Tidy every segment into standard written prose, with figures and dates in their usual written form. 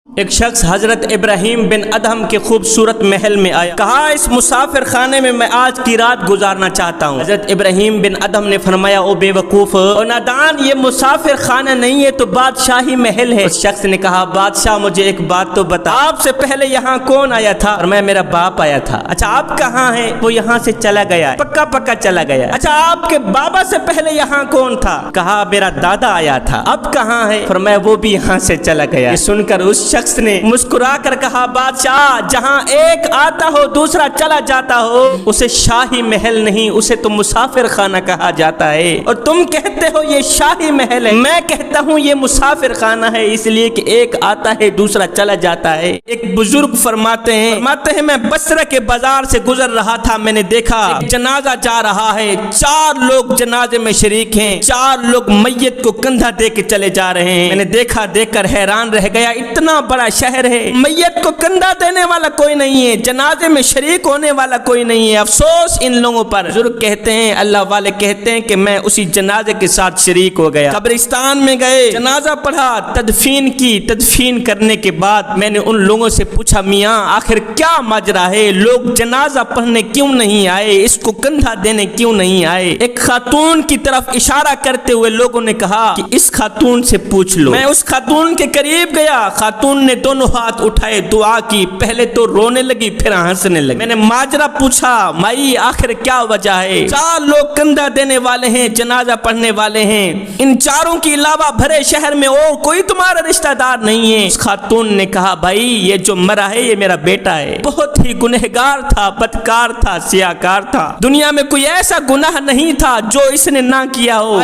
ایک شخص حضرت ابراہیم بن ادہم کے خوبصورت محل میں آیا، کہا اس مسافر خانے میں میں آج کی رات گزارنا چاہتا ہوں۔ حضرت ابراہیم بن ادہم نے فرمایا، او بے وقوف اور نادان، یہ مسافر خانہ نہیں ہے تو بادشاہی محل ہے۔ اس شخص نے کہا، بادشاہ مجھے ایک بات تو بتا، آپ سے پہلے یہاں کون آیا تھا؟ اور میرا باپ آیا تھا۔ اچھا آپ کہاں ہیں؟ وہ یہاں سے چلا گیا ہے، پکا چلا گیا۔ اچھا آپ کے بابا سے پہلے یہاں کون تھا؟ کہا میرا دادا آیا تھا۔ اب کہاں ہے؟ فرمایا وہ بھی یہاں سے چلا گیا۔ یہ سن کر اس شخص نے مسکرا کر کہا، بادشاہ جہاں ایک آتا ہو دوسرا چلا جاتا ہو اسے شاہی محل نہیں، اسے تو مسافر خانہ کہا جاتا ہے، اور تم کہتے ہو یہ شاہی محل ہے، میں کہتا ہوں یہ مسافر خانہ ہے، اس لیے کہ ایک آتا ہے دوسرا چلا جاتا ہے۔ ایک بزرگ فرماتے ہیں میں بصرہ کے بازار سے گزر رہا تھا، میں نے دیکھا ایک جنازہ جا رہا ہے، 4 لوگ جنازے میں شریک ہیں، 4 لوگ میت کو کندھا دے کے چلے جا رہے ہیں۔ میں نے دیکھ کر حیران رہ گیا، اتنا بڑا شہر ہے، میت کو کندھا دینے والا کوئی نہیں ہے، جنازے میں شریک ہونے والا کوئی نہیں ہے، افسوس ان لوگوں پر۔ بزرگ کہتے ہیں، اللہ والے کہتے ہیں کہ میں اسی جنازے کے ساتھ شریک ہو گیا، قبرستان میں گئے، جنازہ پڑھا، تدفین کی، تدفین کرنے کے بعد میں نے ان لوگوں سے پوچھا، میاں آخر کیا ماجرا ہے، لوگ جنازہ پڑھنے کیوں نہیں آئے، اس کو کندھا دینے کیوں نہیں آئے؟ ایک خاتون کی طرف اشارہ کرتے ہوئے لوگوں نے کہا کہ اس خاتون سے پوچھ لو۔ میں اس خاتون کے قریب گیا، خاتون نے دونوں ہاتھ اٹھائے، دعا کی، پہلے تو رونے لگی پھر ہنسنے لگی۔ میں نے ماجرا پوچھا، مائی آخر کیا وجہ ہے؟ 4 لوگ کندھا دینے والے ہیں، جنازہ پڑھنے والے ہیں، ان 4 کے علاوہ بھرے شہر میں اور کوئی تمہارا رشتہ دار نہیں ہے؟ اس خاتون نے کہا، بھائی یہ جو مرا ہے یہ میرا بیٹا ہے، بہت ہی گنہگار تھا، بدکار تھا، سیاہکار تھا، دنیا میں کوئی ایسا گناہ نہیں تھا جو اس نے نہ کیا ہو۔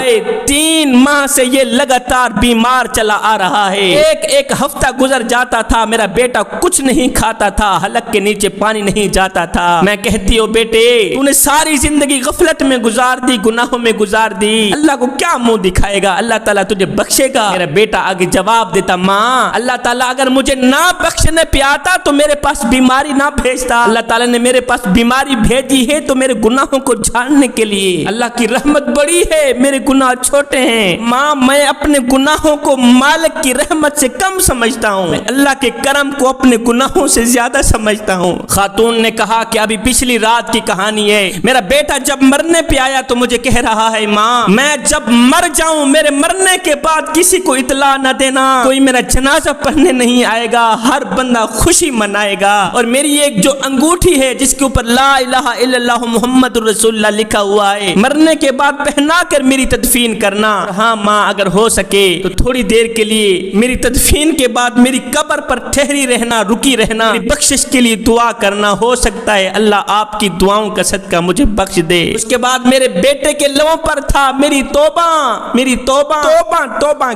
3 ماہ سے یہ لگاتار بیمار چلا آ رہا ہے، ایک ہفتہ گزر جاتا تھا میرا بیٹا کچھ نہیں کھاتا تھا، حلق کے نیچے پانی نہیں جاتا تھا۔ میں کہتی ہوں بیٹے تو نے ساری زندگی غفلت میں گزار دی، گناہوں میں گزار دی، اللہ کو کیا منہ دکھائے گا؟ اللہ تعالیٰ تجھے بخشے گا؟ میرا بیٹا آگے جواب دیتا، ماں اللہ تعالیٰ اگر مجھے نہ بخشنے پہ آتا تو میرے پاس بیماری نہ بھیجتا، اللہ تعالیٰ نے میرے پاس بیماری بھیجی ہے تو میرے گناہوں کو جھاڑنے کے لیے، اللہ کی رحمت بڑی ہے میرے گناہ چھوٹے ہیں۔ ماں میں اپنے گناہوں کو مالک کی رحمت سے کم سمجھتا ہوں، میں اللہ کے کرم کو اپنے گناہوں سے زیادہ سمجھتا ہوں۔ خاتون نے کہا کہ ابھی پچھلی رات کی کہانی ہے، میرا بیٹا جب مرنے پہ آیا تو مجھے کہہ رہا ہے، ماں میں جب مر جاؤں میرے مرنے کے بعد کسی کو اطلاع نہ دینا، کوئی میرا جنازہ پڑھنے نہیں آئے گا، ہر بندہ خوشی منائے گا، اور میری ایک جو انگوٹھی ہے جس کے اوپر لا الہ الا اللہ محمد رسول اللہ لکھا ہوا ہے، مرنے کے بعد پہنا کر میری تدفین کرنا۔ ہاں ماں اگر ہو سکے تو تھوڑی دیر کے لیے میری تدفین کے بعد میری قبر پر ٹھہری رہنا، رکی رہنا، میری بخشش کے لیے دعا کرنا، ہو سکتا ہے اللہ آپ کی دعاؤں کا صدقہ مجھے بخش دے۔ اس کے بعد میرے بیٹے کے لبوں پر تھا، میری توبہ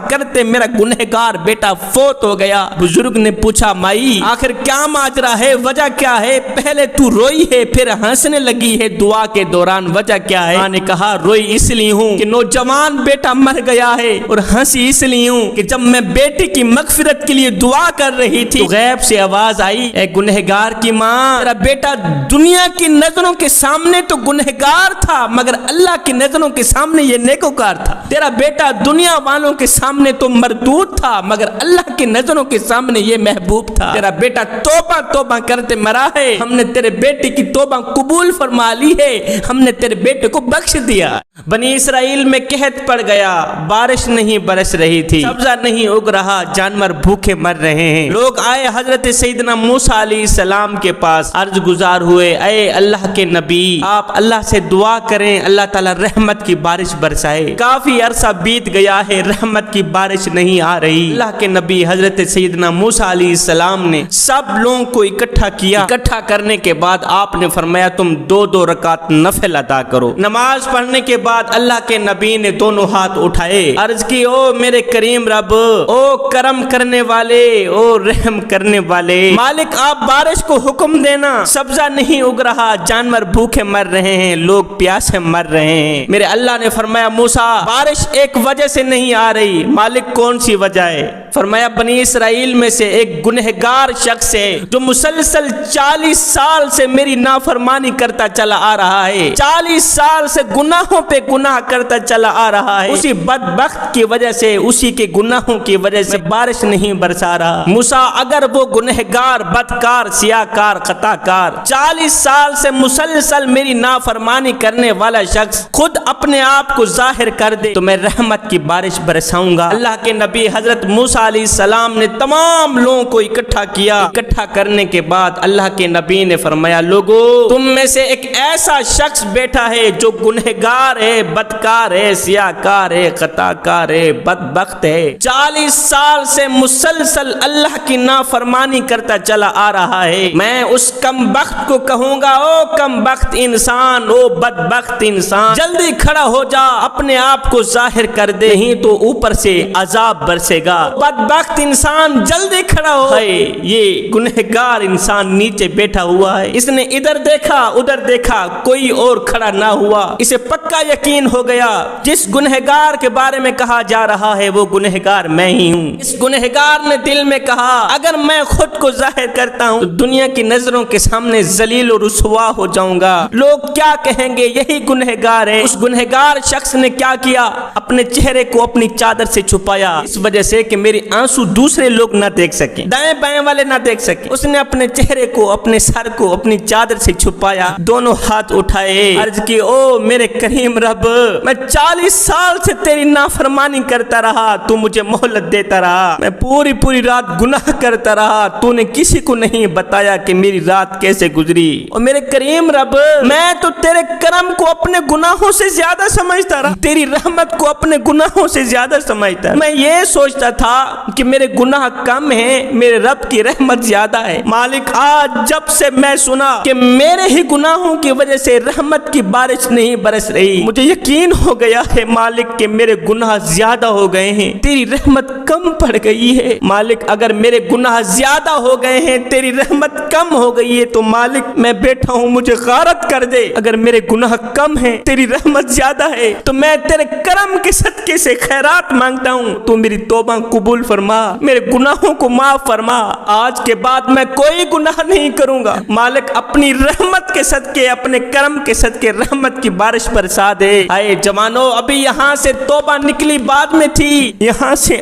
کرتے میرا گنہگار بیٹا فوت ہو گیا۔ بزرگ نے پوچھا، مائی آخر کیا ماجرا ہے، وجہ کیا ہے؟ پہلے تو روئی ہے پھر ہنسنے لگی ہے، دعا کے دوران وجہ کیا ہے؟ ماں نے کہا، روئی اس لیے ہوں کہ نوجوان بیٹا مر گیا ہے، اور ہنسی اس لیے ہوں کہ جب میں بیٹے کی مغفرت کے لیے دعا کر رہی تھی تو غیب سے آواز آئی، اے گنہگار کی ماں، تیرا بیٹا دنیا کی نظروں کے سامنے تو گنہگار تھا مگر اللہ کی نظروں کے سامنے یہ نیکوکار تھا، تیرا بیٹا دنیا والوں کے سامنے تو مردود تھا مگر اللہ کی نظروں کے سامنے یہ محبوب تھا، تیرا بیٹا توبہ کرتے مرا ہے، ہم نے تیرے بیٹے کی توبہ قبول فرما لی ہے، ہم نے تیرے بیٹے کو بخش دیا۔ بنی اسرائیل میں قحط پڑ گیا، بارش نہیں برس رہی تھی، سبزہ نہیں اگ رہا، جانور بھوکے مر رہے ہیں، لوگ آئے حضرت سیدنا موسیٰ علیہ السلام کے پاس، عرض گزار ہوئے، اے اللہ کے نبی آپ اللہ سے دعا کریں اللہ تعالی رحمت کی بارش برسائے، کافی عرصہ بیت گیا ہے رحمت کی بارش نہیں آ رہی۔ اللہ کے نبی حضرت سیدنا موسیٰ علیہ السلام نے سب لوگوں کو اکٹھا کیا، اکٹھا کرنے کے بعد آپ نے فرمایا تم 2 رکعت نفل ادا کرو۔ نماز پڑھنے کے بعد اللہ کے نبی نے دونوں ہاتھ اٹھائے، عرض کی، او میرے کریم رب، او کرم کرنے والے، او رحم کرنے والے مالک، آپ بارش کو حکم دینا، سبزہ نہیں اگ رہا، جانور بھوکے مر رہے ہیں، لوگ پیاسے مر رہے ہیں۔ میرے اللہ نے فرمایا، موسیٰ بارش ایک وجہ سے نہیں آ رہی، مالک کون سی وجہ ہے؟ فرمایا، بنی اسرائیل میں سے ایک گنہگار شخص ہے جو مسلسل 40 سال سے میری نافرمانی کرتا چلا آ رہا ہے، 40 سال سے گناہوں پہ پہ گناہ کرتا چلا آ رہا ہے، اسی بدبخت کی وجہ سے، اسی کے گناہوں کی وجہ سے بارش نہیں برسا رہا۔ موسیٰ اگر وہ گنہگار، بدکار، سیاہکار، خطاکار 40 سال سے مسلسل میری نافرمانی کرنے والا شخص خود اپنے آپ کو ظاہر کر دے تو میں رحمت کی بارش برساؤں گا۔ اللہ کے نبی حضرت موسیٰ علیہ السلام نے تمام لوگوں کو اکٹھا کیا۔ اکٹھا کرنے کے بعد اللہ کے نبی نے فرمایا، لوگو تم میں سے ایک ایسا شخص بیٹھا ہے جو گنہگار ہے، بدکار ہے، سیاہکار ہے، خطاکار ہے، بدبخت ہے، 40 سال سے مسلسل اللہ کی نافرمانی کرتا چلا آ رہا ہے۔ میں اس کم بخت کو کہوں گا، او کم بخت انسان، او بدبخت انسان، جلدی کھڑا ہو جا، اپنے آپ کو ظاہر کر دے، نہیں تو اوپر سے عذاب برسے گا۔ بدبخت انسان جلدی کھڑا ہو۔ یہ گنہگار انسان نیچے بیٹھا ہوا ہے، اس نے ادھر دیکھا ادھر دیکھا، کوئی اور کھڑا نہ ہوا۔ اسے پکا یقین ہو گیا جس گنہگار کے بارے میں کہا جا رہا ہے وہ گنہگار میں ہی ہوں۔ اس گنہگار نے دل میں کہا، اگر میں خود کو ظاہر کرتا ہوں تو دنیا کی نظروں کے سامنے ذلیل و رسوا ہو جاؤں گا، لوگ کیا کہیں گے، یہی گنہگار ہے۔ اس گنہگار شخص نے کیا کیا، اپنے چہرے کو اپنی چادر سے چھپایا، اس وجہ سے کہ میرے آنسو دوسرے لوگ نہ دیکھ سکیں، دائیں بائیں والے نہ دیکھ سکیں۔ اس نے اپنے چہرے کو، اپنے سر کو اپنی چادر سے چھپایا، دونوں ہاتھ اٹھائے، عرض کی، او میرے کریم رب، میں 40 سال سے تیری نافرمانی کرتا رہا، تو مجھے مہلت دیتا رہا، میں پوری رات گناہ کرتا رہا، تو نے کسی کو نہیں بتایا کہ میری رات کیسے گزری، اور میرے کریم رب میں تو تیرے کرم کو اپنے گناہوں سے زیادہ سمجھتا رہا، تیری رحمت کو اپنے گناہوں سے زیادہ سمجھتا رہا۔ میں یہ سوچتا تھا کہ میرے گناہ کم ہیں، میرے رب کی رحمت زیادہ ہے۔ مالک آج جب سے میں سنا کہ میرے ہی گناہوں کی وجہ سے رحمت کی بارش نہیں برس رہی، مجھے یقین ہو گیا ہے مالک کہ میرے گناہ زیادہ ہو گئے ہیں، تیری رحمت کم پڑ گئی ہے۔ مالک اگر میرے گناہ زیادہ ہو گئے ہیں، تیری رحمت کم ہو گئی ہے تو مالک میں بیٹھا ہوں، مجھے غارت کر دے۔ اگر میرے گناہ کم ہیں، تیری رحمت زیادہ ہے تو میں تیرے کرم کے صدقے سے خیرات مانگتا ہوں، تو میری توبہ قبول فرما، میرے گناہوں کو معاف فرما، آج کے بعد میں کوئی گناہ نہیں کروں گا۔ مالک اپنی رحمت کے صدقے، اپنے کرم کے صدقے رحمت کی بارش برسا دے۔ آئے جوانو، ابھی یہاں سے توبہ نکلی بعد میں تھی، یہاں سے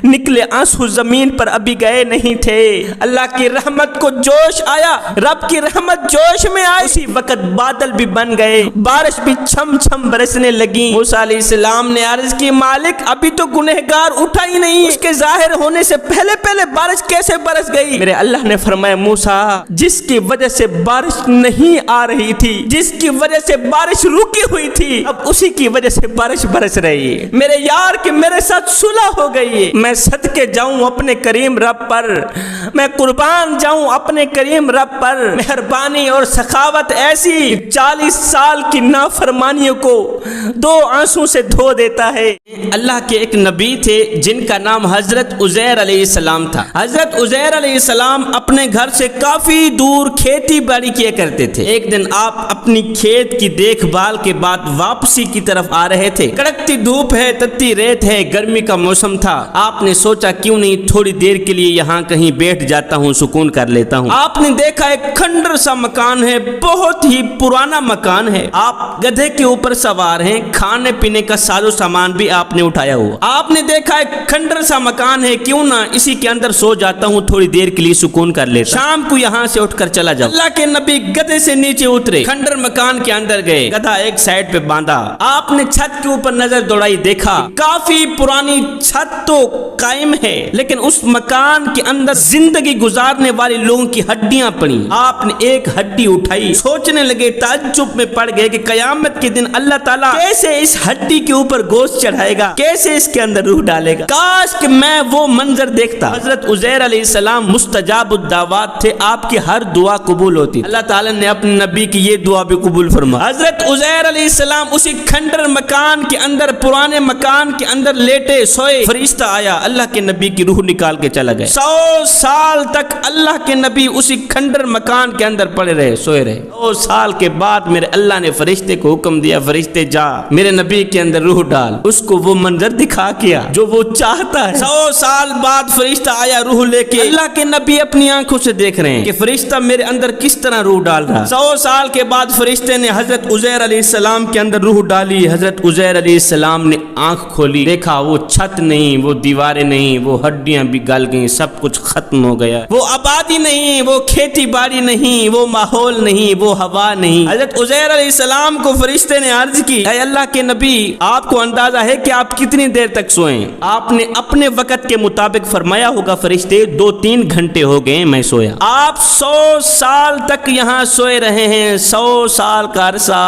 نکلے آنسو زمین پر ابھی گئے نہیں تھے۔ اللہ کی رحمت کو جوش آیا، رب کی رحمت جوش میں آئی، اسی وقت بادل بھی بن گئے، بارش بھی چھم چھم برسنے لگی۔ موسیٰ علیہ السلام نے عرض کی، مالک ابھی تو گنہگار اٹھا ہی نہیں، اس کے ظاہر ہونے سے پہلے بارش کیسے برس گئی؟ میرے اللہ نے فرمایا، موسیٰ جس کی وجہ سے بارش نہیں آ رہی تھی، جس کی وجہ سے بارش رکی ہوئی تھی، اب اسی کی وجہ سے بارش برس رہی ہے۔ میرے یار کہ میرے ساتھ صلح ہو گئی ہے، میں صدقے جاؤں اپنے کریم رب پر، میں قربان جاؤں اپنے کریم رب پر۔ مہربانی اور سخاوت ایسی 40 سال کی نافرمانیوں کو 2 آنسوں سے دھو دیتا ہے۔ اللہ کے ایک نبی تھے جن کا نام حضرت عزیر علیہ السلام تھا۔ حضرت عزیر علیہ السلام اپنے گھر سے کافی دور کھیتی باڑی کیا کرتے تھے۔ ایک دن آپ اپنی کھیت کی دیکھ بھال کے بعد واپسی کی طرف آ رہے تھے۔ کڑکتی دھوپ ہے، تتی ریت ہے، گرمی کا موسم تھا۔ آپ نے سوچا کیوں نہیں تھوڑی دیر کے لیے یہاں کہیں بیٹھ جاتا ہوں، سکون کر لیتا ہوں۔ آپ نے دیکھا ایک کھنڈر سا مکان ہے، بہت ہی پرانا مکان ہے۔ آپ گدھے کے اوپر سوار ہیں، کھانے پینے کا سازو سامان بھی آپ نے اٹھایا ہوا۔ آپ نے دیکھا ایک کھنڈر سا مکان ہے، کیوں نہ اسی کے اندر سو جاتا ہوں، تھوڑی دیر کے لیے سکون کر لیتا، شام کو یہاں سے اٹھ کر چلا جاؤں۔ اللہ کے نبی گدھے سے نیچے اترے، کھنڈر مکان کے اندر گئے، گدھا ایک سائڈ پہ باندھا۔ آپ نے چھت کے اوپر نظر دوڑائی، دیکھا کافی پرانی چھت تو قائم ہے لیکن اس مکان کے اندر زندگی گزارنے والے لوگوں کی ہڈیاں پڑی۔ آپ نے ایک ہڈی اٹھائی، سوچنے لگے، تعجب میں پڑ گئے کہ قیامت کے دن اللہ تعالیٰ کیسے اس ہڈی کے اوپر گوشت چڑھائے گا، کیسے اس کے اندر روح ڈالے گا، کاش کہ میں وہ منظر دیکھتا۔ حضرت عزیر علیہ السلام مستجاب الدعوات تھے، آپ کی ہر دعا قبول ہوتی، اللہ تعالیٰ نے اپنے نبی کی یہ دعا بھی قبول فرما۔ حضرت عزیر علیہ السلام اسی کھنڈر مکان کے اندر، پرانے مکان کے اندر لیٹے سوئے، فرشتہ آیا، اللہ کے نبی کی روح نکال کے چلا گیا۔ 100 سال سال تک اللہ کے نبی اسی کھنڈر مکان کے اندر پڑے رہے، سوئے رہے۔ 100 سال کے بعد میرے اللہ نے فرشتے کو حکم دیا، فرشتے جا میرے نبی کے اندر روح ڈال، اس کو وہ منظر دکھا کیا جو وہ چاہتا ہے۔ 100 سال بعد فرشتہ آیا روح لے کے، اللہ کے نبی اپنی آنکھوں سے دیکھ رہے ہیں کہ فرشتہ میرے اندر کس طرح روح ڈال رہا۔ 100 سال کے بعد فرشتے نے حضرت عزیر علیہ السلام کے اندر روح ڈالی۔ حضرت عزیر علیہ السلام نے آنکھ کھولی، دیکھا وہ چھت نہیں، وہ دیواریں نہیں، وہ ہڈیاں بھی گل گئیں، سب کچھ ختم ہو گیا۔ وہ آبادی نہیں، وہ کھیتی باڑی نہیں، وہ ماحول نہیں، وہ ہوا نہیں۔ حضرت عزیر علیہ السلام کو فرشتے نے عرض کی، اے اللہ کے نبی، آپ کو اندازہ ہے کہ آپ کتنی دیر تک سوئیں؟ آپ نے اپنے وقت کے مطابق فرمایا ہوگا فرشتے 2-3 گھنٹے ہو گئے میں سویا۔ آپ 100 سال تک یہاں سوئے رہے ہیں، 100 سال کا عرصہ،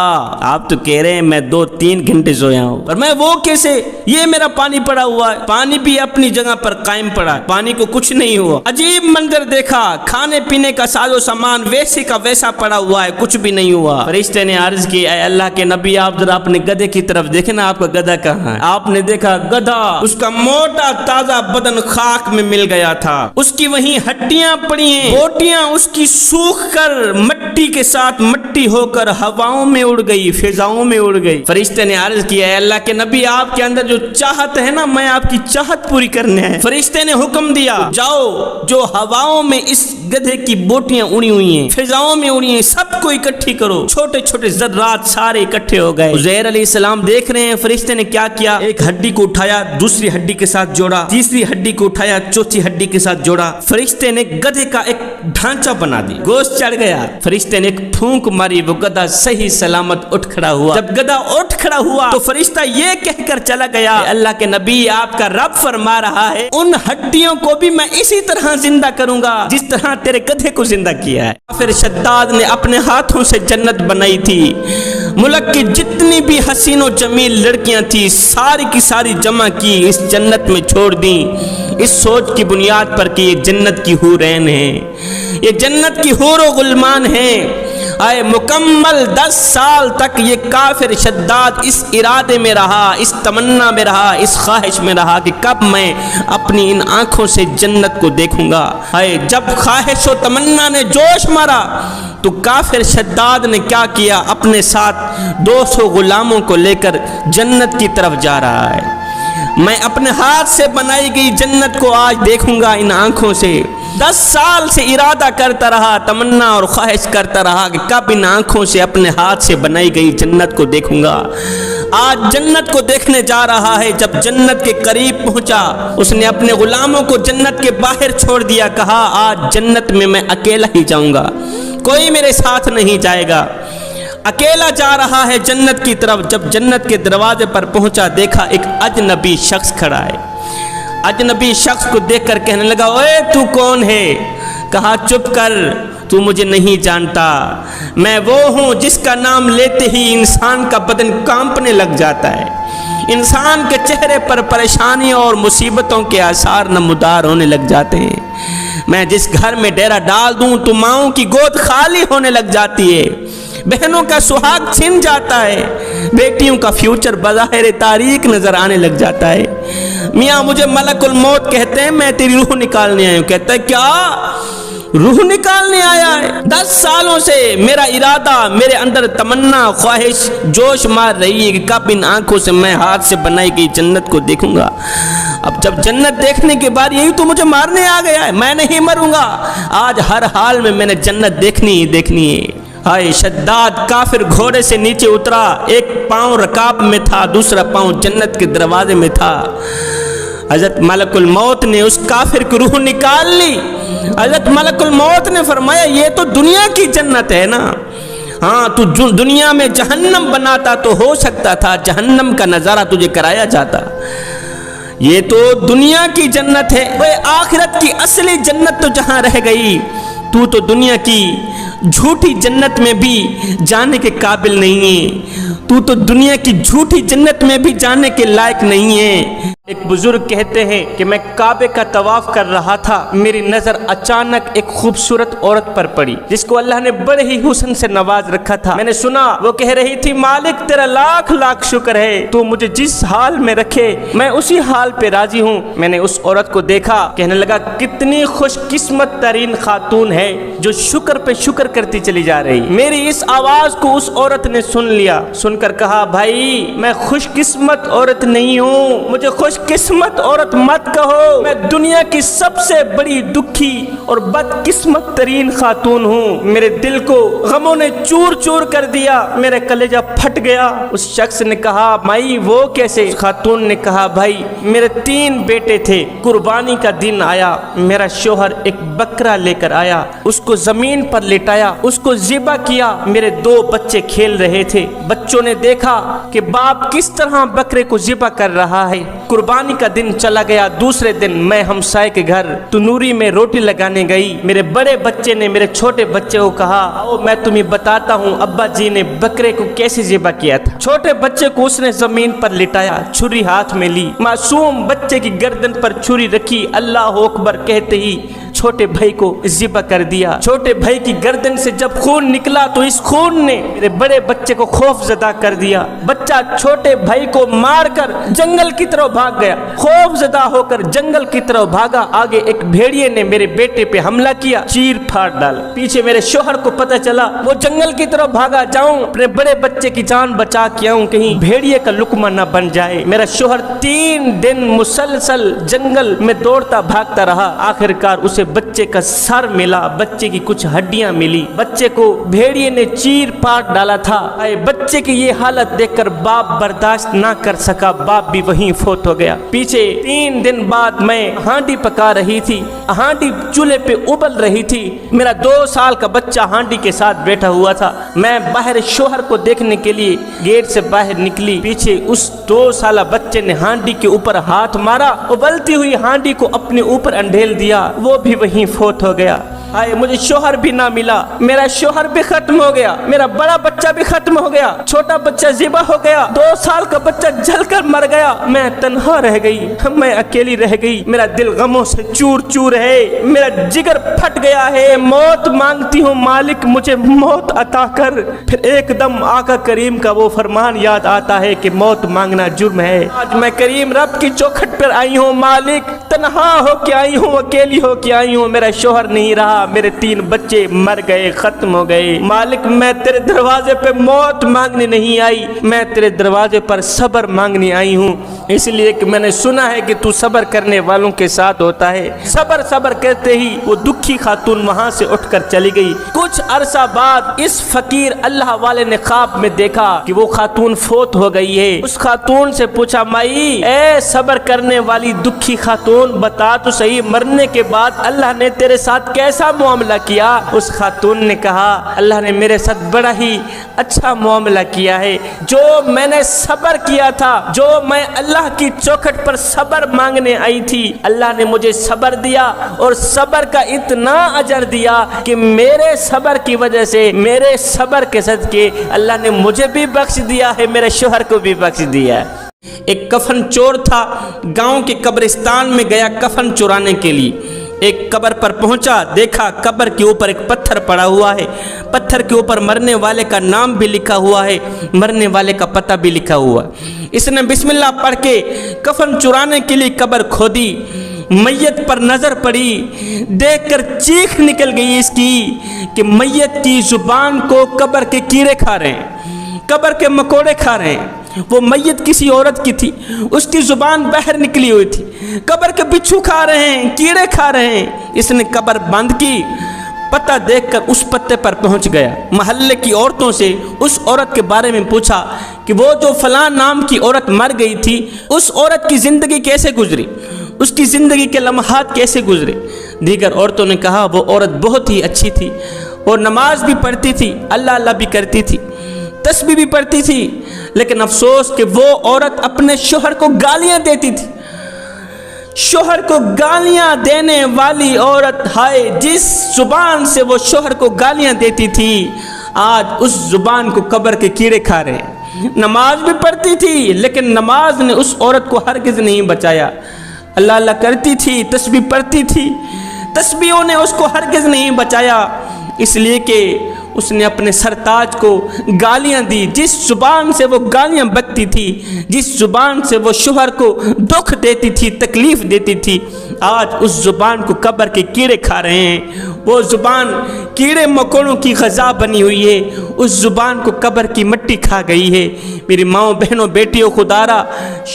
آپ تو کہہ رہے ہیں میں 2-3 گھنٹے سویا ہوں، اور میں وہ کیسے؟ یہ میرا پانی پڑا ہوا ہے، پانی بھی اپنی جگہ پر قائم پڑا، پانی کو کچھ نہیں ہوا۔ عجیب منظر دیکھا، کھانے پینے کا ساز و سامان ویسے کا ویسا پڑا ہوا ہے، کچھ بھی نہیں ہوا۔ فرشتے نے عرض کی، اے اللہ کے نبی، آپ ذرا اپنے گدھے کی طرف دیکھیں نا، آپ کا گدھا کہاں ہے؟ آپ نے دیکھا گدھا، اس کا موٹا تازہ بدن خاک میں مل گیا تھا، اس کی وہیں ہڈیاں پڑی ہیں، بوٹیاں اس کی سوکھ کر مٹی کے ساتھ مٹی ہو کر ہواؤں میں اڑ گئی، فضاؤں میں اڑ گئی۔ فرشتے نے عرض کیا، اے اللہ کے نبی، آپ کے اندر جو چاہت ہے نا، میں آپ کی چاہت پوری کرنے ہے۔ فرشتے نے حکم دیا، جاؤ جو ہواؤں میں اس گدھے کی بوٹیاں اڑی ہوئی ہیں، فضاؤں میں اڑی ہیں، سب کو اکٹھی کرو۔ چھوٹے چھوٹے ذرات سارے اکٹھے ہو گئے۔ عزیر علیہ السلام دیکھ رہے ہیں فرشتے نے کیا کیا، ایک ہڈی کو اٹھایا، دوسری ہڈی کے ساتھ جوڑا، تیسری ہڈی کو اٹھایا، چوتھی ہڈی کے ساتھ جوڑا۔ فرشتے نے گدھے کا ایک ڈھانچہ بنا دی، گوشت چڑھ گیا۔ فرشتے نے ایک پھونک ماری، وہ گدھا صحیح سلامت اٹھ کھڑا ہوا۔ جب گدھا اٹھ کھڑا ہوا تو فرشتہ یہ کہہ کر چلا گیا، اللہ کے نبی، آپ کا رب فرما رہا ہے ان ہڈیوں کو بھی میں اسی طرح زندہ کروں گا جس طرح تیرے گدھے کو زندہ کیا ہے۔ پھر شداد نے اپنے ہاتھوں سے جنت بنائی تھی، ملک کی جتنی بھی حسین و جمیل لڑکیاں تھی ساری کی ساری جمع کی، اس جنت میں چھوڑ دیں، اس سوچ کی بنیاد پر کہ یہ جنت کی حورین ہیں، یہ جنت کی حور و غلمان ہیں۔ آئے مکمل 10 سال تک یہ کافر شداد اس ارادے میں رہا، اس تمنا میں رہا، اس خواہش میں رہا کہ کب میں اپنی ان آنکھوں سے جنت کو دیکھوں گا۔ آئے جب خواہش و تمنا نے جوش مارا تو کافر شداد نے کیا کیا، اپنے ساتھ 200 غلاموں کو لے کر جنت کی طرف جا رہا ہے۔ میں اپنے ہاتھ سے بنائی گئی جنت کو آج دیکھوں گا ان آنکھوں سے۔ 10 سال سے ارادہ کرتا رہا، تمنا اور خواہش کرتا رہا کہ کب ان آنکھوں سے اپنے ہاتھ سے بنائی گئی جنت کو دیکھوں گا۔ آج جنت کو دیکھنے جا رہا ہے۔ جب جنت کے قریب پہنچا اس نے اپنے غلاموں کو جنت کے باہر چھوڑ دیا، کہا آج جنت میں اکیلا ہی جاؤں گا، کوئی میرے ساتھ نہیں جائے گا، اکیلا جا رہا ہے جنت کی طرف۔ جب جنت کے دروازے پر پہنچا دیکھا ایک اجنبی شخص کھڑا ہے۔ اجنبی شخص کو دیکھ کر کہنے لگا، اوے تو کون ہے؟ کہا چپ کر، تو مجھے نہیں جانتا، میں وہ ہوں جس کا نام لیتے ہی انسان کا بدن کانپنے لگ جاتا ہے، انسان کے چہرے پر پریشانیوں اور مصیبتوں کے آثار نمودار ہونے لگ جاتے ہیں۔ میں جس گھر میں ڈیرا ڈال دوں تو ماؤں کی گود خالی ہونے لگ جاتی ہے، بہنوں کا سہاگ چھن جاتا ہے، بیٹیوں کا فیوچر بظاہر تاریک نظر آنے لگ جاتا ہے۔ میاں مجھے ملک الموت کہتے ہیں، میں تیری روح نکالنے آیا ہوں۔ کہتا ہے کیا روح نکالنے آیا ہے؟ 10 سالوں سے میرا ارادہ، میرے اندر تمنا خواہش جوش مار رہی ہے کہ کب ان آنکھوں سے میں ہاتھ سے بنائی گئی جنت کو دیکھوں گا۔ اب جب جنت دیکھنے کے بعد یہی تو مجھے مارنے آ گیا ہے، میں نہیں مروں گا، آج ہر حال میں نے جنت دیکھنی ہی دیکھنی ہے۔ ہائے شداد کافر گھوڑے سے نیچے اترا، ایک پاؤں رکاب میں تھا، دوسرا پاؤں جنت کے دروازے میں تھا۔ حضرت ملک الموت نے اس کافر کی روح نکال لی۔ حضرت ملک الموت نے فرمایا یہ تو دنیا کی جنت ہے نا، ہاں تو دنیا میں جہنم بناتا تو ہو سکتا تھا جہنم کا نظارہ تجھے کرایا جاتا، یہ تو دنیا کی جنت ہے، وہ آخرت کی اصلی جنت تو جہاں رہ گئی، تو دنیا کی جھوٹی جنت میں بھی جانے کے قابل نہیں ہے، تو دنیا کی جھوٹی جنت میں بھی جانے کے لائق نہیں ہے۔ ایک بزرگ کہتے ہیں کہ میں کعبے کا طواف کر رہا تھا، میری نظر اچانک ایک خوبصورت عورت پر پڑی جس کو اللہ نے بڑے ہی حسن سے نواز رکھا تھا۔ میں نے سنا وہ کہہ رہی تھی، مالک تیرا لاکھ لاکھ شکر ہے، تو مجھے جس حال میں رکھے میں اسی حال پہ راضی ہوں۔ میں نے اس عورت کو دیکھا، کہنے لگا کتنی خوش قسمت ترین خاتون ہے جو شکر پہ شکر کرتی چلی جا رہی۔ میری اس آواز کو اس عورت نے سن لیا، سن کر کہا، بھائی میں خوش قسمت عورت نہیں ہوں، مجھے خوش قسمت عورت مت کہو، میں دنیا کی سب سے بڑی دکھی اور بد قسمت ترین خاتون ہوں۔ میرے دل کو غموں نے چور چور کر دیا، میرا کلیجہ پھٹ گیا۔ اس شخص نے کہا، مائی وہ کیسے؟ خاتون نے کہا، بھائی میرے 3 بیٹے تھے، قربانی کا دن آیا، میرا شوہر ایک بکرا لے کر آیا، اس کو زمین پر لٹایا، اس کو ذبح کیا، میرے 2 بچے کھیل رہے تھے، بچوں نے دیکھا کہ باپ کس طرح بکرے کو ذبح کر رہا ہے۔ قربانی کا دن چلا گیا، دوسرے دن میں ہمسائے کے گھر تنوری میں روٹی لگانے گئی، میرے بڑے بچے نے میرے چھوٹے بچے کو کہا، آؤ میں تمہیں بتاتا ہوں ابا جی نے بکرے کو کیسے ذبح کیا تھا۔ چھوٹے بچے کو اس نے زمین پر لٹایا، چھری ہاتھ میں لی، معصوم بچے کی گردن پر چھری رکھی، اللہ اکبر کہتے ہی چھوٹے بھائی کو ذبح کر دیا۔ چھوٹے بھائی کی گردن سے جب خون نکلا تو اس خون نے میرے بڑے بچے کو خوف زدہ کر دیا۔ بچہ چھوٹے بھائی کو مار کر جنگل کی طرف بھاگ گیا، خوف زدہ ہو کر جنگل کی طرف بھاگا۔ آگے ایک بھیڑیے نے میرے بیٹے پہ حملہ کیا، چیر پھاڑ ڈالا۔ پیچھے میرے شوہر کو پتہ چلا، وہ جنگل کی طرف بھاگا، جاؤں اپنے بڑے بچے کی جان بچا کے آؤں، کہیں بھیڑیے کا لقمہ نہ بن جائے۔ میرا شوہر 3 دن مسلسل جنگل میں دوڑتا بھاگتا رہا، آخر کار اسے بچے کا سر ملا، بچے کی کچھ ہڈیاں ملی، بچے کو بھیڑیے نے چیر پاٹ ڈالا تھا۔ بچے کی یہ حالت دیکھ کر باپ برداشت نہ کر سکا، باپ بھی وہیں فوت ہو گیا۔ پیچھے 3 دن بعد میں ہانڈی پکا رہی تھی، ہانڈی چولہے پہ ابل رہی تھی، میرا 2 سال کا بچہ ہانڈی کے ساتھ بیٹھا ہوا تھا۔ میں باہر شوہر کو دیکھنے کے لیے گیٹ سے باہر نکلی، پیچھے اس 2 سالہ بچے نے ہانڈی کے اوپر ہاتھ مارا، ابلتی ہوئی ہانڈی کو اپنے اوپر انڈھیل دیا، وہ بھی وہیں فوت ہو گیا۔ مجھے شوہر بھی نہ ملا، میرا شوہر بھی ختم ہو گیا، میرا بڑا بچہ بھی ختم ہو گیا، چھوٹا بچہ ذبح ہو گیا، 2 سال کا بچہ جل کر مر گیا، میں تنہا رہ گئی، میں اکیلی رہ گئی، میرا دل غموں سے چور چور ہے، میرا جگر پھٹ گیا ہے، موت مانگتی ہوں مالک مجھے موت عطا کر۔ پھر ایک دم آقا کریم کا وہ فرمان یاد آتا ہے کہ موت مانگنا جرم ہے۔ آج میں کریم رب کی چوکھٹ پر آئی ہوں، مالک تنہا ہو کے آئی ہوں، اکیلی ہو کے آئی ہوں، میرا شوہر نہیں رہا، میرے 3 بچے مر گئے، ختم ہو گئے، مالک میں تیرے دروازے پہ موت مانگنے نہیں آئی، میں تیرے دروازے پر صبر مانگنے آئی ہوں، اس لیے کہ میں نے سنا ہے کہ تو صبر کرنے والوں کے ساتھ ہوتا ہے۔ صبر صبر کہتے ہی وہ دکھی خاتون وہاں سے اٹھ کر چلی گئی۔ کچھ عرصہ بعد اس فقیر اللہ والے نے خواب میں دیکھا کہ وہ خاتون فوت ہو گئی ہے۔ اس خاتون سے پوچھا، مائی اے صبر کرنے والی دکھی خاتون بتا تو صحیح، مرنے کے بعد اللہ نے تیرے ساتھ کیسا معاملہ کیا؟ اس خاتون نے کہا، اللہ نے میرے ساتھ بڑا ہی اچھا معاملہ کیا ہے، جو میں نے صبر کیا تھا، جو میں اللہ کی چوکھٹ پر صبر مانگنے آئی تھی، اللہ نے مجھے صبر دیا اور صبر کا اتنا اجر دیا کہ میرے صبر کی وجہ سے، میرے صبر کے صدقے اللہ نے مجھے بھی بخش دیا ہے، میرے شوہر کو بھی بخش دیا ہے۔ ایک کفن چور تھا، گاؤں کے قبرستان میں گیا کفن چورانے کے لیے۔ ایک قبر پر پہنچا، دیکھا قبر کے اوپر ایک پتھر پڑا ہوا ہے، پتھر کے اوپر مرنے والے کا نام بھی لکھا ہوا ہے، مرنے والے کا پتہ بھی لکھا ہوا ہے۔ اس نے بسم اللہ پڑھ کے کفن چرانے کے لیے قبر کھودی، میت پر نظر پڑی، دیکھ کر چیخ نکل گئی اس کی کہ میت کی زبان کو قبر کے کیڑے کھا رہے ہیں، قبر کے مکوڑے کھا رہے ہیں۔ وہ میت کسی عورت کی تھی، اس کی زبان باہر نکلی ہوئی تھی، قبر کے بچھو کھا رہے ہیں، کیڑے کھا رہے ہیں۔ اس نے قبر بند کی، پتہ دیکھ کر اس پتے پر پہنچ گیا، محلے کی عورتوں سے اس عورت کے بارے میں پوچھا کہ وہ جو فلاں نام کی عورت مر گئی تھی، اس عورت کی زندگی کیسے گزری، اس کی زندگی کے لمحات کیسے گزرے؟ دیگر عورتوں نے کہا وہ عورت بہت ہی اچھی تھی، وہ نماز بھی پڑھتی تھی، اللہ اللہ بھی کرتی تھی، تسبیح بھی پڑھتی تھی، لیکن افسوس کہ وہ عورت اپنے شوہر کو گالیاں دیتی تھی۔ شوہر کو گالیاں دینے والی عورت، ہائے جس زبان سے وہ شوہر کو گالیاں دیتی تھی، آج اس زبان کو قبر کے کیڑے کھا رہے ہیں۔ نماز بھی پڑھتی تھی لیکن نماز نے اس عورت کو ہرگز نہیں بچایا۔ اللہ اللہ کرتی تھی، تسبیح پڑھتی تھی، تسبیحوں نے اس کو ہرگز نہیں بچایا، اس لیے کہ اس نے اپنے سرتاج کو گالیاں دی۔ جس زبان سے وہ گالیاں بکتی تھی، جس زبان سے وہ شوہر کو دکھ دیتی تھی، تکلیف دیتی تھی، آج اس زبان کو قبر کے کیڑے کھا رہے ہیں۔ وہ زبان کیڑے مکوڑوں کی غذا بنی ہوئی ہے، اس زبان کو قبر کی مٹی کھا گئی ہے۔ میری ماؤں بہنوں بیٹیوں، خدارا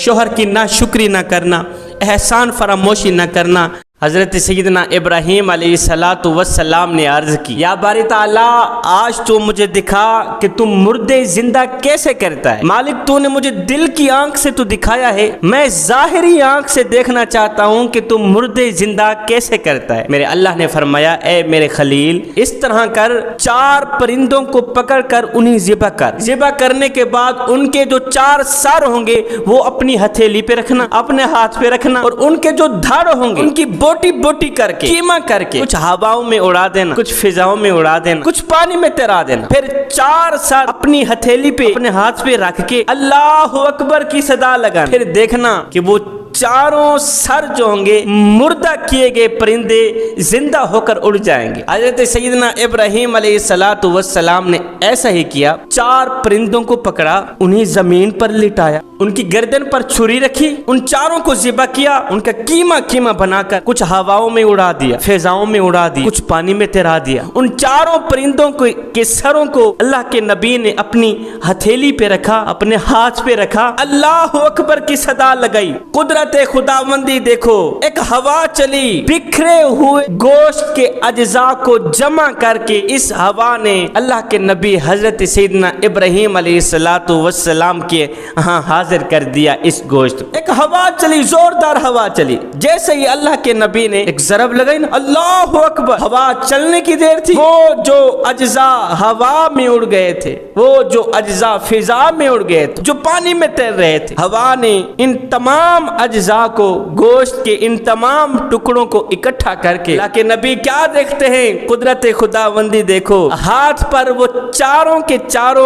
شوہر کی ناشکری نہ کرنا، احسان فراموشی نہ کرنا۔ حضرت سیدنا ابراہیم علیہ السلام نے عرض کی، یا باری تعالیٰ آج تو مجھے دکھا کہ تم مردے زندہ کیسے کرتا ہے۔ مالک تو نے مجھے دل کی آنکھ سے تو دکھایا ہے، میں ظاہری آنکھ سے دیکھنا چاہتا ہوں کہ تم مردے زندہ کیسے کرتا ہے۔ میرے اللہ نے فرمایا، اے میرے خلیل اس طرح کر، 4 پرندوں کو پکڑ کر انہیں ذبح کر، ذبح کرنے کے بعد ان کے جو 4 سر ہوں گے وہ اپنی ہتھیلی پہ رکھنا، اپنے ہاتھ پہ رکھنا، اور ان کے جو دھڑ ہوں گے ان کی بوٹی بوٹی کر کے، قیمہ کر کے، کچھ ہواؤں میں اڑا دینا، کچھ فضاؤں میں اڑا دینا، کچھ پانی میں تیرا دینا۔ پھر 4 سر اپنی ہتھیلی پہ، اپنے ہاتھ پہ رکھ کے اللہ اکبر کی صدا لگانا۔ پھر دیکھنا کہ وہ 4 سر جو ہوں گے مردہ کیے گئے پرندے زندہ ہو کر اڑ جائیں گے۔ حضرت سیدنا ابراہیم علیہ السلام نے ایسا ہی کیا، 4 پرندوں کو پکڑا، انہیں زمین پر لٹایا، ان کی گردن پر چھری رکھی، ان 4 کو ذبح کیا، ان کا قیمہ بنا کر کچھ ہواؤں میں اڑا دیا، فضاؤں میں اڑا دیا، کچھ پانی میں تیرا دیا۔ ان 4 پرندوں کے سروں کو اللہ کے نبی نے اپنی ہتھیلی پہ رکھا، اپنے ہاتھ پہ رکھا، اللہ اکبر کی صدا لگائی۔ قدرت خداوندی دیکھو، ایک ہوا چلی، بکھرے ہوئے گوشت کے اجزاء کو جمع کر کے اس ہوا نے اللہ کے نبی حضرت سیدنا ابراہیم علیہ السلام کے ہاں حاضر کر دیا۔ اس گوشت ایک ہوا چلی، زوردار ہوا چلی، جیسے ہی اللہ کے نبی نے ایک ضرب لگائی نا، اللہ اکبر، ہوا چلنے کی دیر تھی، وہ جو اجزاء ہوا میں اڑ گئے تھے، وہ جو اجزاء فضا میں اڑ گئے تھے، جو پانی میں تیر رہے تھے، ہوا نے ان تمام اجزاء کو، گوشت کے ان تمام ٹکڑوں کو اکٹھا کر کے، اللہ کے نبی کیا دیکھتے ہیں؟ قدرت خداوندی دیکھو، ہاتھ پر وہ 4 کے 4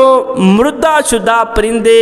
مردہ شدہ پرندے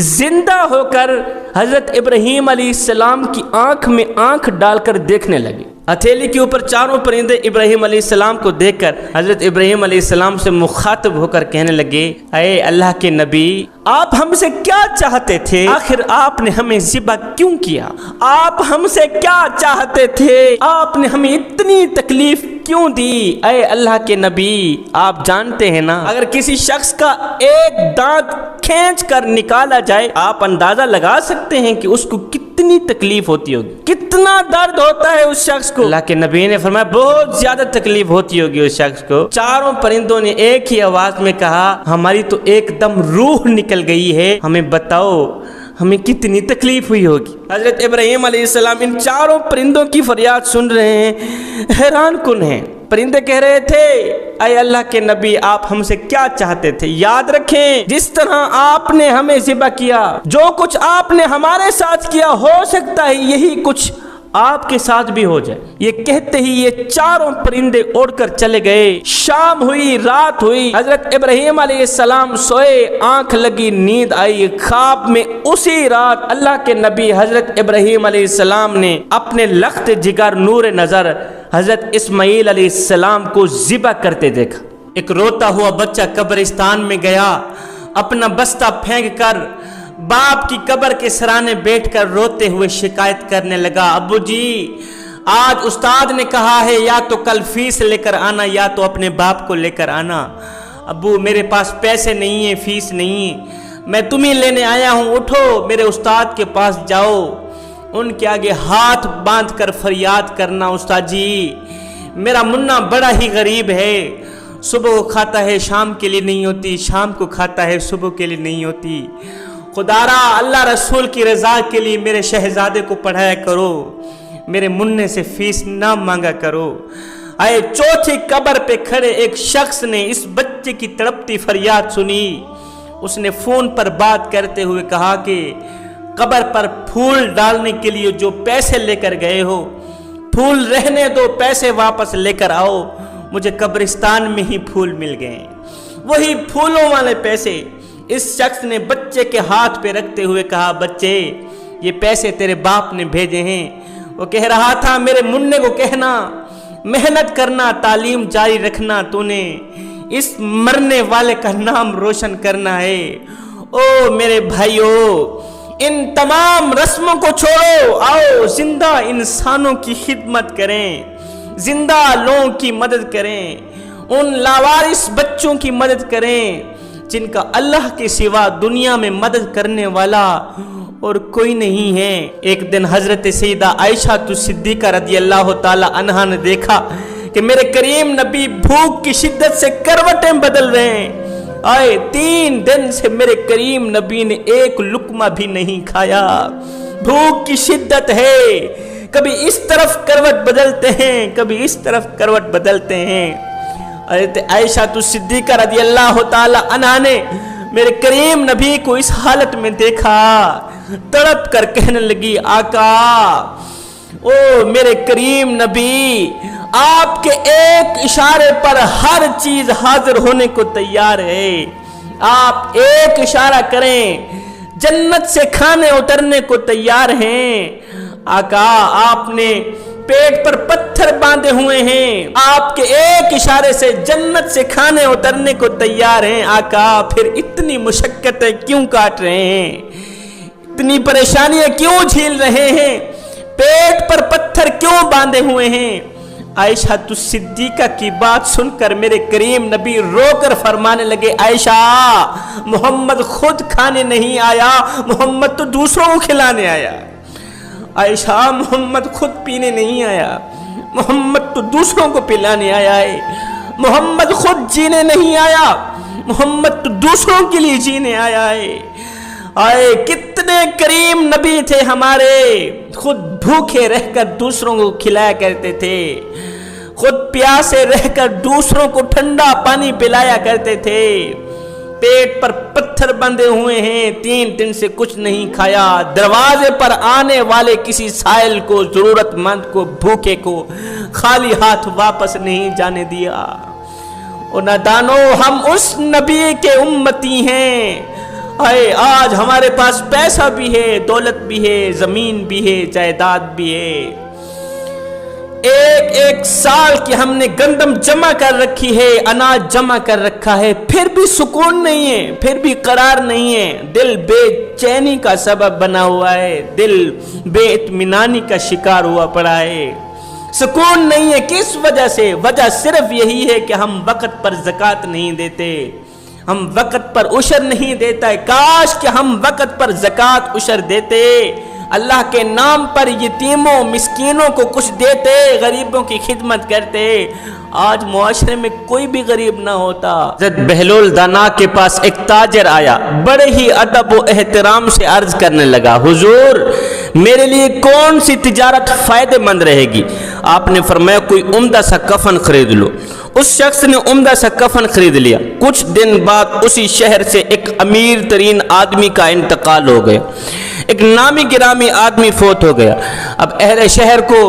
زندہ ہو کر حضرت ابراہیم علیہ السلام کی آنکھ میں آنکھ ڈال کر دیکھنے لگے۔ ہتھیلی کے اوپر 4 پرندے ابراہیم علیہ السلام کو دیکھ کر حضرت ابراہیم علیہ السلام سے مخاطب ہو کر کہنے لگے، اے اللہ کے نبی آپ ہم سے کیا چاہتے تھے؟ آخر آپ نے ہمیں ذبح کیوں کیا؟ آپ ہم سے کیا چاہتے تھے؟ آپ نے ہمیں اتنی تکلیف کیوں دی؟ اے اللہ کے نبی آپ جانتے ہیں نا، اگر کسی شخص کا ایک دانت کھینچ کر نکالا جائے، آپ اندازہ لگا سکتے ہیں کہ اس کو کتنی تکلیف ہوتی ہوگی، کتنا درد ہوتا ہے اس شخص کو۔ اللہ کے نبی نے فرمایا بہت زیادہ تکلیف ہوتی ہوگی اس شخص کو۔ 4 پرندوں نے ایک ہی آواز میں کہا، ہماری تو ایک دم روح نکل گئی ہے، ہمیں بتاؤ ہمیں کتنی تکلیف ہوئی ہوگی۔ حضرت ابراہیم علیہ السلام ان 4 پرندوں کی فریاد سن رہے ہیں، حیران کن ہیں۔ پرندے کہہ رہے تھے، اے اللہ کے نبی آپ ہم سے کیا چاہتے تھے؟ یاد رکھیں جس طرح آپ نے ہمیں ذبح کیا، جو کچھ آپ نے ہمارے ساتھ کیا، ہو سکتا ہے یہی کچھ آپ کے ساتھ بھی ہو جائے۔ یہ کہتے ہی یہ 4 پرندے اڑ کر چلے گئے۔ شام ہوئی، رات ہوئی، حضرت ابراہیم علیہ السلام سوئے، آنکھ لگی، نیند آئی۔ خواب میں اسی رات اللہ کے نبی حضرت ابراہیم علیہ السلام نے اپنے لخت جگر نور نظر حضرت اسماعیل علیہ السلام کو ذبح کرتے دیکھا۔ ایک روتا ہوا بچہ قبرستان میں گیا، اپنا بستہ پھینک کر باپ کی قبر کے سرانے بیٹھ کر روتے ہوئے شکایت کرنے لگا، ابو جی آج استاد نے کہا ہے یا تو کل فیس لے کر آنا یا تو اپنے باپ کو لے کر آنا۔ ابو میرے پاس پیسے نہیں ہیں، فیس نہیں ہے، میں تمہیں لینے آیا ہوں، اٹھو میرے استاد کے پاس جاؤ۔ ان کے آگے ہاتھ باندھ کر فریاد کرنا، استاد جی میرا منا بڑا ہی غریب ہے، صبح کو کھاتا ہے شام کے لیے نہیں ہوتی، شام کو کھاتا ہے صبح کے لیے نہیں ہوتی، خدارا اللہ رسول کی رضا کے لیے میرے شہزادے کو پڑھایا کرو، میرے مننے سے فیس نہ مانگا کرو۔ آئے 4تھی قبر پہ کھڑے ایک شخص نے اس بچے کی تڑپتی فریاد سنی۔ اس نے فون پر بات کرتے ہوئے کہا کہ قبر پر پھول ڈالنے کے لیے جو پیسے لے کر گئے ہو، پھول رہنے دو، پیسے واپس لے کر آؤ، مجھے قبرستان میں ہی پھول مل گئے۔ وہی پھولوں والے پیسے، اس شخص نے بچے کے ہاتھ پہ رکھتے ہوئے کہا بچے یہ پیسے تیرے باپ نے بھیجے ہیں۔ وہ کہہ رہا تھا میرے منع کو کہنا محنت کرنا تعلیم جاری رکھنا، تو نے اس مرنے والے کا نام روشن کرنا ہے۔ او میرے بھائیو ان تمام رسموں کو چھوڑو، آؤ زندہ انسانوں کی خدمت کریں، زندہ لوگوں کی مدد کریں، ان لاوارث بچوں کی مدد کریں جن کا اللہ کے سوا دنیا میں مدد کرنے والا اور کوئی نہیں ہے۔ ایک دن حضرت سیدہ عائشہ صدیقہ رضی اللہ تعالی عنہا نے دیکھا کہ میرے کریم نبی بھوک کی شدت سے کروٹیں بدل رہے ہیں۔ آئے 3 دن سے میرے کریم نبی نے ایک لقمہ بھی نہیں کھایا، بھوک کی شدت ہے، کبھی اس طرف کروٹ بدلتے ہیں کبھی اس طرف کروٹ بدلتے ہیں۔ حضرت عائشہ صدیقہ رضی اللہ تعالی عنہا نے میرے کریم نبی کو اس حالت میں دیکھا، تڑپ کر کہنے لگی آقا او میرے کریم نبی، آپ کے ایک اشارے پر ہر چیز حاضر ہونے کو تیار ہے، آپ ایک اشارہ کریں جنت سے کھانے اترنے کو تیار ہیں۔ آقا آپ نے پیٹ پر پتھر باندھے ہوئے ہیں، آپ کے ایک اشارے سے جنت سے کھانے اترنے کو تیار ہیں۔ آقا پھر اتنی مشقتیں کیوں کاٹ رہے ہیں، اتنی پریشانیاں کیوں جھیل رہے ہیں، پیٹ پر پتھر کیوں باندھے ہوئے ہیں؟ عائشہ صدیقہ کی بات سن کر میرے کریم نبی رو کر فرمانے لگے عائشہ محمد خود کھانے نہیں آیا، محمد تو دوسروں کو کھلانے آیا۔ عائشہ محمد خود پینے نہیں آیا، محمد تو دوسروں کو پلانے آیا ہے، محمد خود جینے نہیں آیا، محمد تو دوسروں کے لیے جینے آیا ہے۔ آئے کتنے کریم نبی تھے ہمارے، خود بھوکے رہ کر دوسروں کو کھلایا کرتے تھے، خود پیاسے رہ کر دوسروں کو ٹھنڈا پانی پلایا کرتے تھے، پیٹ پر پتھر بندھے ہوئے ہیں، 3 دن سے کچھ نہیں کھایا، دروازے پر آنے والے کسی سائل کو، ضرورت مند کو، بھوکے کو خالی ہاتھ واپس نہیں جانے دیا۔ اور نادانو ہم اس نبی کے امتی ہیں۔ آج ہمارے پاس پیسہ بھی ہے، دولت بھی ہے، زمین بھی ہے، جائیداد بھی ہے، ایک سال کی ہم نے گندم جمع کر رکھی ہے، اناج جمع کر رکھا ہے، پھر بھی سکون نہیں ہے، پھر بھی قرار نہیں ہے، دل بے چینی کا سبب بنا ہوا ہے، دل بے اطمینانی کا شکار ہوا پڑا ہے، سکون نہیں ہے۔ کس وجہ سے؟ وجہ صرف یہی ہے کہ ہم وقت پر زکوٰۃ نہیں دیتے، ہم وقت پر عشر نہیں دیتا ہے۔ کاش کہ ہم وقت پر زکوٰۃ عشر دیتے، اللہ کے نام پر یتیموں مسکینوں کو کچھ دیتے، غریبوں کی خدمت کرتے، آج معاشرے میں کوئی بھی غریب نہ ہوتا۔ حضرت بہلول دانا کے پاس ایک تاجر آیا، بڑے ہی ادب و احترام سے عرض کرنے لگا حضور میرے لیے کون سی تجارت فائدہ مند رہے گی؟ آپ نے فرمایا کوئی عمدہ سا کفن خرید لو۔ اس شخص نے عمدہ سا کفن خرید لیا۔ کچھ دن بعد اسی شہر سے ایک امیر ترین آدمی کا انتقال ہو گیا، ایک نامی گرامی آدمی فوت ہو گیا۔ اب اہل شہر کو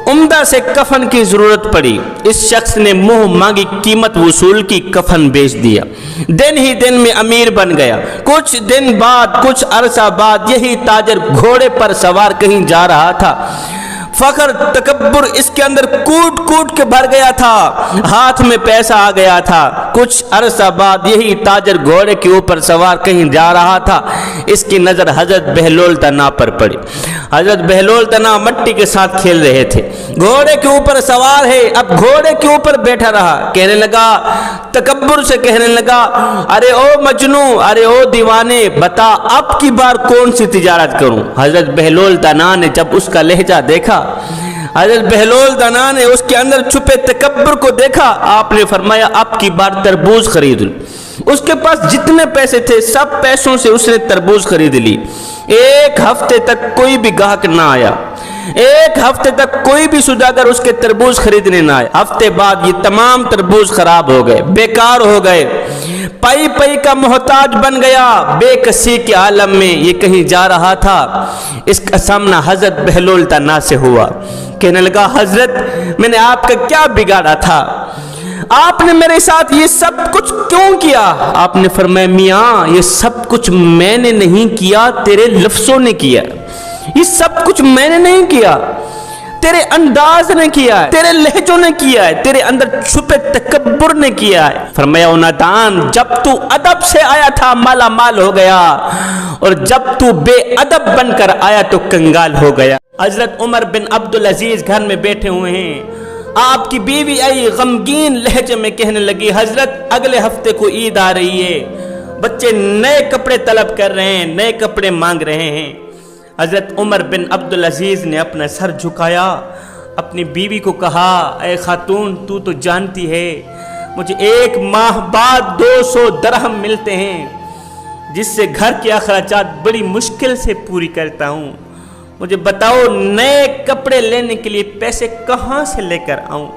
عمدہ سے کفن کی ضرورت پڑی۔ اس شخص نے منہ مانگی قیمت وصول کی، کفن بیچ دیا، دن ہی دن میں امیر بن گیا۔ کچھ دن بعد، کچھ عرصہ بعد یہی تاجر گھوڑے پر سوار کہیں جا رہا تھا، فخر تکبر اس کے اندر کوٹ کوٹ کے بھر گیا تھا، ہاتھ میں پیسہ آ گیا تھا۔ کچھ عرصہ بعد یہی تاجر گھوڑے کے اوپر سوار کہیں جا رہا تھا، اس کی نظر حضرت بہلول دنا پر پڑی۔ حضرت بہلول دنا مٹی کے ساتھ کھیل رہے تھے، گھوڑے کے اوپر سوار ہے، اب گھوڑے کے اوپر بیٹھا رہا، کہنے لگا تکبر سے کہنے لگا ارے او مجنو، ارے او دیوانے، بتا اب کی بار کون سی تجارت کروں؟ حضرت بہلول دنا نے جب اس کا لہجہ دیکھا، حضرت بہلول دنا نے اس کے اندر چھپے تکبر کو دیکھا، آپ نے فرمایا اب کی بار تربوز خرید لو۔ اس کے پاس جتنے پیسے تھے سب پیسوں سے اس نے تربوز خرید لی۔ ایک ہفتے تک کوئی بھی گاہک نہ آیا، ایک ہفتے تک کوئی بھی سوداگر اس کے تربوز خریدنے نہ آئے۔ ہفتے بعد یہ تمام تربوز خراب ہو گئے، بیکار ہو گئے، پئی پئی کا محتاج بن گیا، بے کسی کے عالم میں یہ کہیں جا رہا تھا۔ اس کا سامنا حضرت بہلول دنا سے ہوا، کہنے لگا حضرت میں نے آپ کا کیا بگاڑا تھا؟ آپ نے میرے ساتھ یہ سب کچھ کیوں کیا؟ آپ نے فرمایا میاں یہ سب کچھ میں نے نہیں کیا، تیرے لفظوں نے کیا، یہ سب کچھ میں نے نہیں کیا، تیرے انداز نے کیا ہے، تیرے لہجوں نے کیا ہے، تیرے اندر چھپے تکبر نے کیا ہے۔ فرمایا او نادان، جب تو ادب سے آیا تھا مالا مال ہو گیا، اور جب تو بے ادب بن کر آیا تو کنگال ہو گیا۔ حضرت عمر بن عبدالعزیز گھر میں بیٹھے ہوئے ہیں، آپ کی بیوی آئی غمگین لہجے میں کہنے لگی حضرت اگلے ہفتے کو عید آ رہی ہے، بچے نئے کپڑے طلب کر رہے ہیں، نئے کپڑے مانگ رہے ہیں۔ حضرت عمر بن عبدالعزیز نے اپنا سر جھکایا، اپنی بیوی کو کہا اے خاتون تو جانتی ہے مجھے 1 ماہ بعد 200 درہم ملتے ہیں، جس سے گھر کے اخراجات بڑی مشکل سے پوری کرتا ہوں، مجھے بتاؤ نئے کپڑے لینے کے لیے پیسے کہاں سے لے کر آؤں؟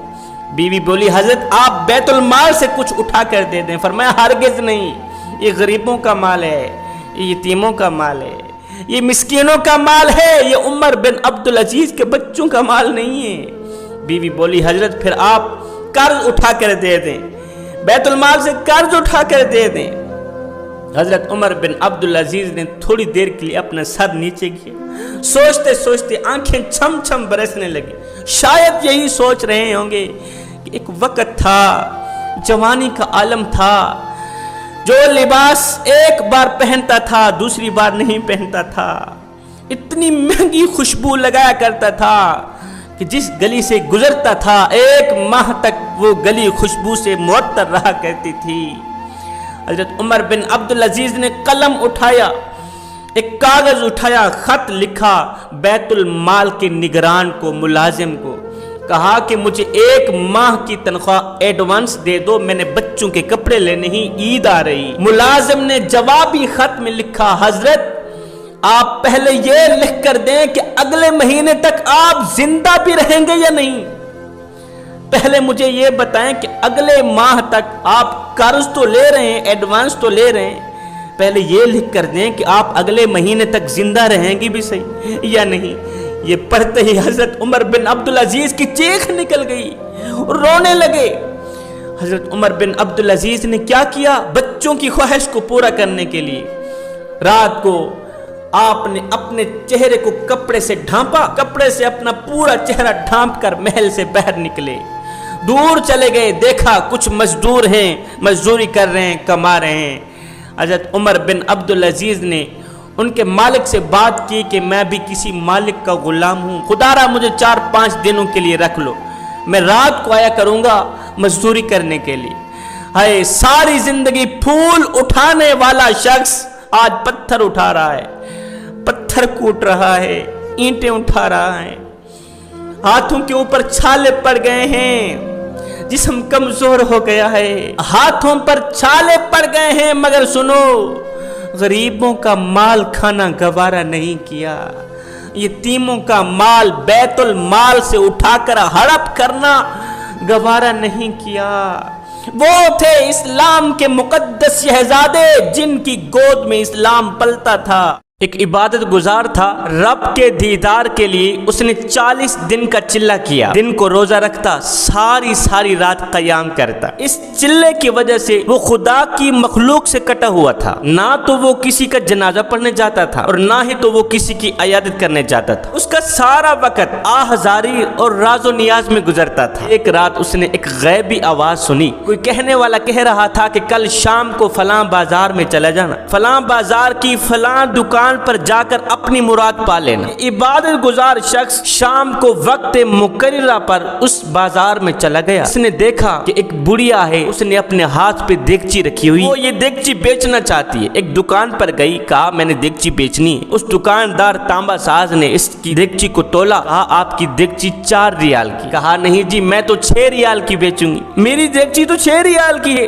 بیوی بولی حضرت آپ بیت المال سے کچھ اٹھا کر دے دیں۔ فرمایا ہرگز نہیں، یہ غریبوں کا مال ہے، یہ یتیموں کا مال ہے، یہ مسکینوں کا مال ہے، یہ عمر بن عبدالعزیز کے بچوں کا مال نہیں ہے۔ بیوی بولی حضرت پھر آپ قرض اٹھا کر دے دیں، بیت المال سے قرض اٹھا کر دے دیں۔ حضرت عمر بن عبدالعزیز نے تھوڑی دیر کے لیے اپنا سر نیچے کیا، سوچتے سوچتے آنکھیں چھم چھم برسنے لگی۔ شاید یہی سوچ رہے ہوں گے کہ ایک وقت تھا، جوانی کا عالم تھا، جو لباس ایک بار پہنتا تھا دوسری بار نہیں پہنتا تھا، اتنی مہنگی خوشبو لگایا کرتا تھا کہ جس گلی سے گزرتا تھا 1 ماہ تک وہ گلی خوشبو سے معطر رہا کرتی تھی۔ حضرت عمر بن عبدالعزیز نے قلم اٹھایا، ایک کاغذ اٹھایا، خط لکھا بیت المال کے نگران کو، ملازم کو، کہا کہ مجھے 1 ماہ کی تنخواہ ایڈوانس دے دو، میں نے بچوں کے کپڑے لینے ہی، عید آ رہی۔ ملازم نے جوابی خط میں لکھا حضرت آپ پہلے یہ لکھ کر دیں کہ اگلے مہینے تک آپ زندہ بھی رہیں گے یا نہیں، پہلے مجھے یہ بتائیں کہ اگلے ماہ تک آپ قرض تو لے رہے ہیں، ایڈوانس تو لے رہے ہیں، پہلے یہ لکھ کر دیں کہ آپ اگلے مہینے تک زندہ رہیں گی بھی صحیح یا نہیں۔ یہ پڑھتے ہی حضرت عمر بن عبدالعزیز کی چیخ نکل گئی اور رونے لگے۔ حضرت عمر بن عبدالعزیز نے کیا کیا؟ بچوں کی خواہش کو پورا کرنے کے لیے رات کو آپ نے اپنے چہرے کو کپڑے سے ڈھانپا، کپڑے سے اپنا پورا چہرہ ڈھانپ کر محل سے باہر نکلے، دور چلے گئے، دیکھا کچھ مزدور ہیں، مزدوری کر رہے ہیں، کما رہے ہیں۔ حضرت عمر بن عبدالعزیز نے ان کے مالک سے بات کی کہ میں بھی کسی مالک کا غلام ہوں، خدا را مجھے 4-5 دنوں کے لیے رکھ لو، میں رات کو آیا کروں گا مزدوری کرنے کے لیے۔ ہائے ساری زندگی پھول اٹھانے والا شخص آج پتھر اٹھا رہا ہے، پتھر کوٹ رہا ہے، اینٹیں اٹھا رہا ہے، ہاتھوں کے اوپر چھالے پڑ گئے ہیں، جسم کمزور ہو گیا ہے، ہاتھوں پر چھالے پڑ گئے ہیں، مگر سنو غریبوں کا مال کھانا گوارا نہیں کیا، یتیموں کا مال بیت المال سے اٹھا کر ہڑپ کرنا گوارا نہیں کیا۔ وہ تھے اسلام کے مقدس شہزادے جن کی گود میں اسلام پلتا تھا۔ ایک عبادت گزار تھا، رب کے دیدار کے لیے اس نے 40 دن کا چلہ کیا، دن کو روزہ رکھتا، ساری رات قیام کرتا۔ اس چلے کی وجہ سے وہ خدا کی مخلوق سے کٹا ہوا تھا، نہ تو وہ کسی کا جنازہ پڑھنے جاتا تھا اور نہ ہی تو وہ کسی کی عیادت کرنے جاتا تھا، اس کا سارا وقت آہذاری اور راز و نیاز میں گزرتا تھا۔ ایک رات اس نے ایک غیبی آواز سنی، کوئی کہنے والا کہہ رہا تھا کہ کل شام کو فلاں بازار میں چلا جانا، فلاں بازار کی فلاں دکان پر جا کر اپنی مراد پا لینا۔ عبادت گزار شخص شام کو وقت مقررہ پر اس بازار میں چلا گیا۔ اس نے دیکھا کہ ایک بڑھیا ہے، اس نے اپنے ہاتھ پہ دیگچی رکھی ہوئی، وہ یہ دیگچی بیچنا چاہتی ہے۔ ایک دکان پر گئی، کہا میں نے دیگچی بیچنی ہے۔ اس دکاندار تانبا ساز نے اس کی دیگچی کو تولا، کہا آپ کی دیگچی 4 ریال کی، کہا نہیں جی میں تو 6 ریال کی بیچوں گی، میری دیگچی تو 6 ریال کی ہے۔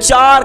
4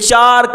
4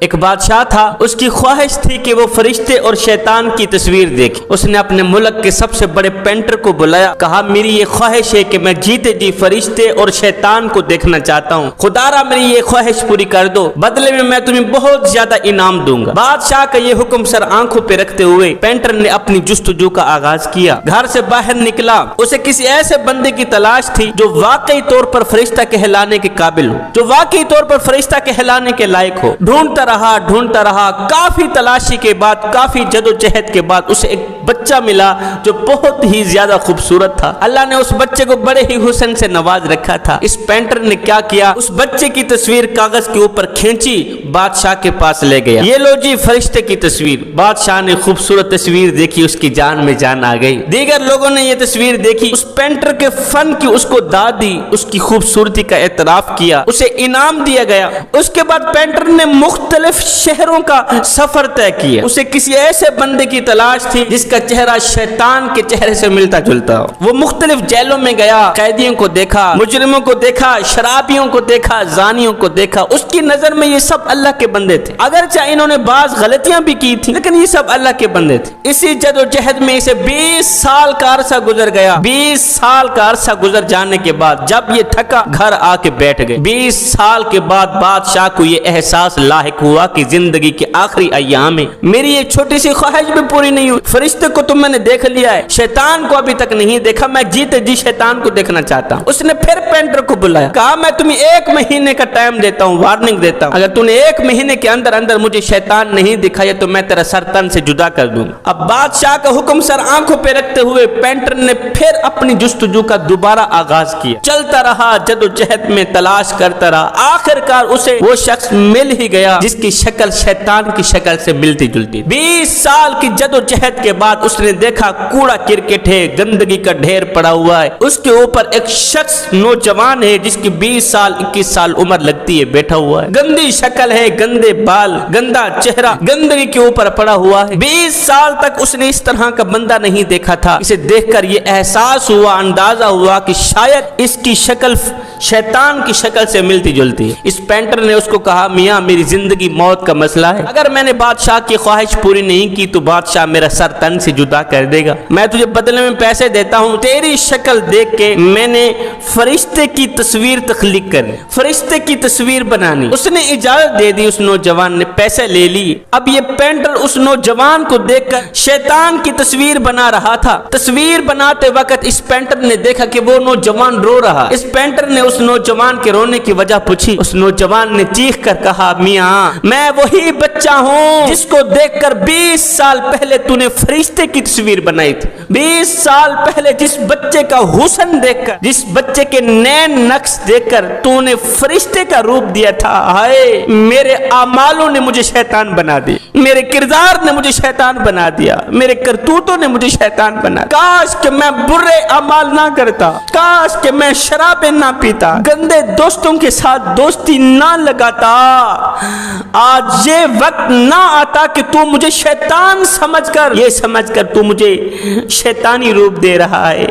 ایک بادشاہ تھا، اس کی خواہش تھی کہ وہ فرشتے اور شیطان کی تصویر دیکھے۔ اس نے اپنے ملک کے سب سے بڑے پینٹر کو بلایا، کہا میری یہ خواہش ہے کہ میں جیتے جی فرشتے اور شیطان کو دیکھنا چاہتا ہوں، خدا را میری یہ خواہش پوری کر دو، بدلے میں تمہیں بہت زیادہ انعام دوں گا۔ بادشاہ کا یہ حکم سر آنکھوں پہ رکھتے ہوئے پینٹر نے اپنی جستجو کا آغاز کیا۔ گھر سے باہر نکلا، اسے کسی ایسے بندے کی تلاش تھی جو واقعی طور پر فرشتہ کہلانے کے قابل ہو، جو واقعی طور پر فرشتہ کہلانے کے لائق ہو۔ ڈھونڈتا رہا، کافی تلاشی کے بعد، کافی جدوجہد کے بعد اسے ایک بچہ ملا جو بہت ہی زیادہ خوبصورت تھا۔ اللہ نے اس بچے کو بڑے ہی حسن سے نواز رکھا تھا۔ اس پینٹر نے کیا کیا، اس بچے کی تصویر کاغذ کے اوپر کھینچی، بادشاہ کے پاس لے گیا۔ یہ لو جی فرشتے کی تصویر۔ بادشاہ نے خوبصورت تصویر دیکھی، اس کی جان میں جان آ گئی۔ دیگر لوگوں نے یہ تصویر دیکھی، اس پینٹر کے فن کی اس کو داد دی، اس کی خوبصورتی کا اعتراف کیا، اسے انعام دیا گیا۔ اس کے بعد پینٹر نے مختلف شہروں کا سفر طے کیا۔ اسے کسی ایسے بندے کی تلاش تھی جس کا چہرہ شیطان کے چہرے سے ملتا جلتا ہو۔ وہ مختلف جیلوں میں گیا، قیدیوں کو دیکھا، مجرموں کو دیکھا، شرابیوں کو دیکھا، زانیوں کو دیکھا۔ اس کی نظر میں یہ سب اللہ کے بندے تھے، اگرچہ انہوں نے بعض غلطیاں بھی کی تھی، لیکن یہ سب اللہ کے بندے تھے۔ اسی جدوجہد میں اسے 20 سال کا عرصہ گزر گیا۔ 20 سال کا عرصہ گزر جانے کے بعد جب یہ تھکا، گھر آ کے بیٹھ گئے۔ 20 سال کے بعد بادشاہ کو یہ احساس لاحق ہوا کہ زندگی کے آخری ایام میں میری یہ چھوٹی سی خواہش بھی پوری نہیں ہوئی۔ فرشتے کو تو میں نے دیکھ لیا ہے، شیطان کو ابھی تک نہیں دیکھا، میں جیتے جی شیطان کو دیکھنا چاہتا ہوں۔ اس نے پھر پینٹر کو بلایا، کہا میں تمہیں 1 مہینے کا ٹائم دیتا ہوں، وارننگ دیتا ہوں، اگر تم نے 1 مہینے کے اندر مجھے شیطان نہیں دکھایا تو میں تیرا سر تن سے جدا کر دوں۔ اب بادشاہ کا حکم سر آنکھوں پہ رکھتے ہوئے پینٹر نے پھر اپنی جستجو کا دوبارہ آغاز کیا۔ چلتا رہا، جدوجہد میں تلاش کرتا رہا، آخرکار اسے وہ شخص مل ہی گیا جس کی شکل شیطان کی شکل سے ملتی جلتی۔ 20 سال کی جدوجہد کے بعد اس نے دیکھا کوڑا کرکٹ ہے، گندگی کا ڈھیر پڑا ہوا ہے، اس کے اوپر ایک شخص نوجوان ہے جس کی 20 سال 21 سال عمر لگتی ہے، بیٹھا ہوا ہے، گندی شکل ہے، گندے بال، گندا چہرہ گندگی کے اوپر پڑا ہوا ہے۔ 20 سال تک اس نے اس طرح کا بندہ نہیں دیکھا تھا۔ اسے دیکھ کر یہ احساس ہوا، اندازہ ہوا کہ شاید اس کی شکل شیطان کی شکل سے ملتی جلتی ہے۔ اس پینٹر نے اس کو کہا میاں میری زندگی موت کا مسئلہ ہے، اگر میں نے بادشاہ کی خواہش پوری نہیں کی تو بادشاہ میرا سر تن سے جدا کر دے گا، میں تجھے بدلے میں پیسے دیتا ہوں، تیری شکل دیکھ کے میں نے فرشتے کی تصویر تخلیق کرنی، فرشتے کی تصویر بنانی۔ اس نے اجازت دے دی، اس نوجوان نے پیسے لے لی۔ اب یہ پینٹر اس نوجوان کو دیکھ کر شیطان کی تصویر بنا رہا تھا۔ تصویر بناتے وقت اس پینٹر نے دیکھا کہ وہ نوجوان رو رہا۔ اس پینٹر نے اس نوجوان کے رونے کی وجہ پوچھی۔ اس نوجوان نے چیخ کر کہا میاں میں وہی بچہ ہوں جس کو دیکھ کر 20 سال پہلے تو نے فرشتے کی تصویر بنائی تھی۔ 20 سال پہلے جس بچے کا حسن دیکھ کر، جس بچے کے نین نقش دیکھ کر تو نے فرشتے کا روپ دیا تھا، ہائے میرے اعمالوں نے مجھے شیطان بنا دیا، میرے کردار نے مجھے شیطان بنا دیا، میرے کرتوتوں نے مجھے شیطان بنا دیا۔ کاش کہ میں برے اعمال نہ کرتا، کاش کہ میں شرابیں نہ پیتا، گندے دوستوں کے ساتھ دوستی نہ لگاتا، آج یہ وقت نہ آتا کہ تو مجھے شیطان سمجھ کر، یہ سمجھ کر تو مجھے شیطانی روپ دے رہا ہے،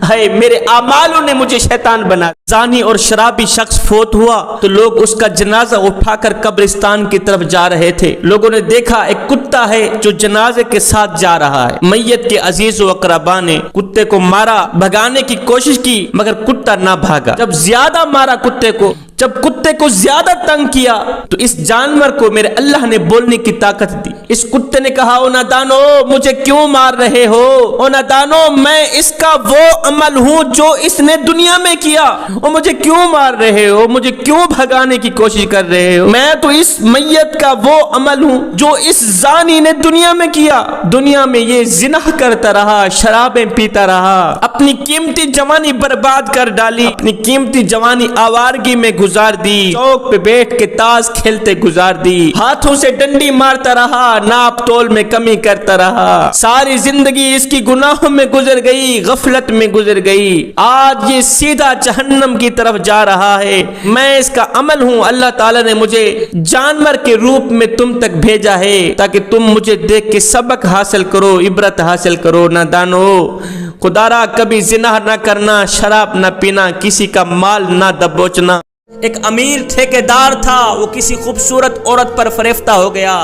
ہائے میرے اعمالوں نے مجھے شیطان بنا دیا۔ زانی اور شرابی شخص فوت ہوا تو لوگ اس کا جنازہ اٹھا کر قبرستان کی طرف جا رہے تھے۔ لوگوں نے دیکھا ایک کتا ہے جو جنازے کے ساتھ جا رہا ہے۔ میت کے عزیز و اقربا نے کتے کو مارا، بھگانے کی کوشش کی مگر کتا نہ بھاگا۔ جب زیادہ مارا کتے کو، جب کتے کو زیادہ تنگ کیا تو اس جانور کو میرے اللہ نے بولنے کی طاقت دی۔ اس کتے نے کہا او نادانو مجھے کیوں مار رہے ہو، او نادانو میں اس کا وہ عمل ہوں جو اس نے دنیا میں کیا، او مجھے کیوں مار رہے ہو، مجھے کیوں بھگانے کی کوشش کر رہے ہو، میں تو اس میت کا وہ عمل ہوں جو اس زانی نے دنیا میں کیا۔ دنیا میں یہ زنا کرتا رہا، شرابیں پیتا رہا، اپنی قیمتی جوانی برباد کر ڈالی، اپنی قیمتی جوانی آوارگی میں گزار دی، چوک پہ بیٹھ کے تاش کھیلتے گزار دی، ہاتھوں سے ڈنڈی مارتا رہا، ناپ تول میں کمی کرتا رہا، ساری زندگی اس کی گناہوں میں گزر گئی، غفلت میں گزر گئی، آج یہ سیدھا جہنم کی طرف جا رہا ہے۔ میں اس کا عمل ہوں، اللہ تعالیٰ نے مجھے جانور کے روپ میں تم تک بھیجا ہے تاکہ تم مجھے دیکھ کے سبق حاصل کرو، عبرت حاصل کرو۔ نادانو خدا را کبھی زنا نہ کرنا، شراب نہ پینا، کسی کا مال نہ دبوچنا۔ ایک امیر ٹھیکیدار تھا، وہ کسی خوبصورت عورت پر فریفتہ ہو گیا،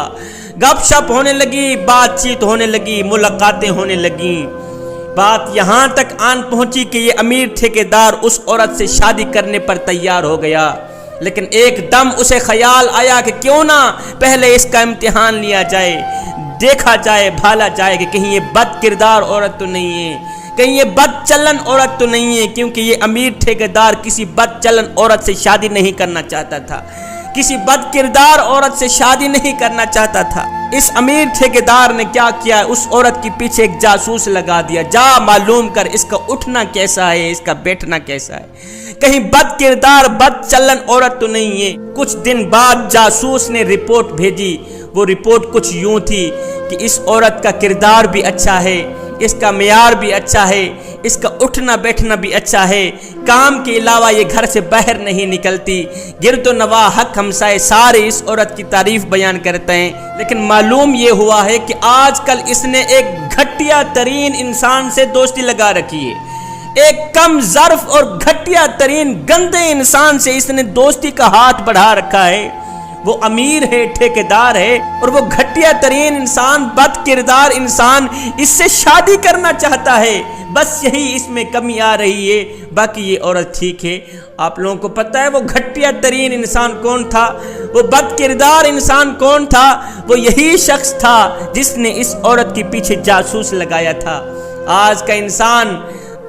گپ شپ ہونے لگی، بات چیت ہونے لگی، ملاقاتیں ہونے لگیں۔ بات یہاں تک آن پہنچی کہ یہ امیر ٹھیکیدار اس عورت سے شادی کرنے پر تیار ہو گیا، لیکن ایک دم اسے خیال آیا کہ کیوں نہ پہلے اس کا امتحان لیا جائے، دیکھا جائے، بھالا جائے کہ کہیں یہ بد کردار عورت تو نہیں ہے، کہیں یہ بد چلن عورت تو نہیں ہے، کیونکہ یہ امیر ٹھیکیدار کسی بد چلن عورت سے شادی نہیں کرنا چاہتا تھا، کسی بد کردار عورت سے شادی نہیں کرنا چاہتا تھا۔ اس امیر ٹھیکیدار نے کیا کیا، اس عورت کے پیچھے ایک جاسوس لگا دیا، جا معلوم کر اس کا اٹھنا کیسا ہے، اس کا بیٹھنا کیسا ہے، کہیں بد کردار بد چلن عورت تو نہیں ہے۔ کچھ دن بعد جاسوس نے رپورٹ بھیجی، وہ رپورٹ کچھ یوں تھی کہ اس عورت کا کردار بھی اچھا ہے، اس کا معیار بھی اچھا ہے، اس کا اٹھنا بیٹھنا بھی اچھا ہے، کام کے علاوہ یہ گھر سے باہر نہیں نکلتی، گرد و نواح حق ہمسائے سارے اس عورت کی تعریف بیان کرتے ہیں۔ لیکن معلوم یہ ہوا ہے کہ آج کل اس نے ایک گھٹیا ترین انسان سے دوستی لگا رکھی ہے، ایک کم ظرف اور گھٹیا ترین گندے انسان سے اس نے دوستی کا ہاتھ بڑھا رکھا ہے۔ وہ امیر ہے، ٹھیکیدار ہے، اور وہ گھٹیا ترین انسان، بد کردار انسان اس سے شادی کرنا چاہتا ہے۔ بس یہی اس میں کمی آ رہی ہے، باقی یہ عورت ٹھیک ہے۔ آپ لوگوں کو پتہ ہے وہ گھٹیا ترین انسان کون تھا، وہ بد کردار انسان کون تھا؟ وہ یہی شخص تھا جس نے اس عورت کے پیچھے جاسوس لگایا تھا۔ آج کا انسان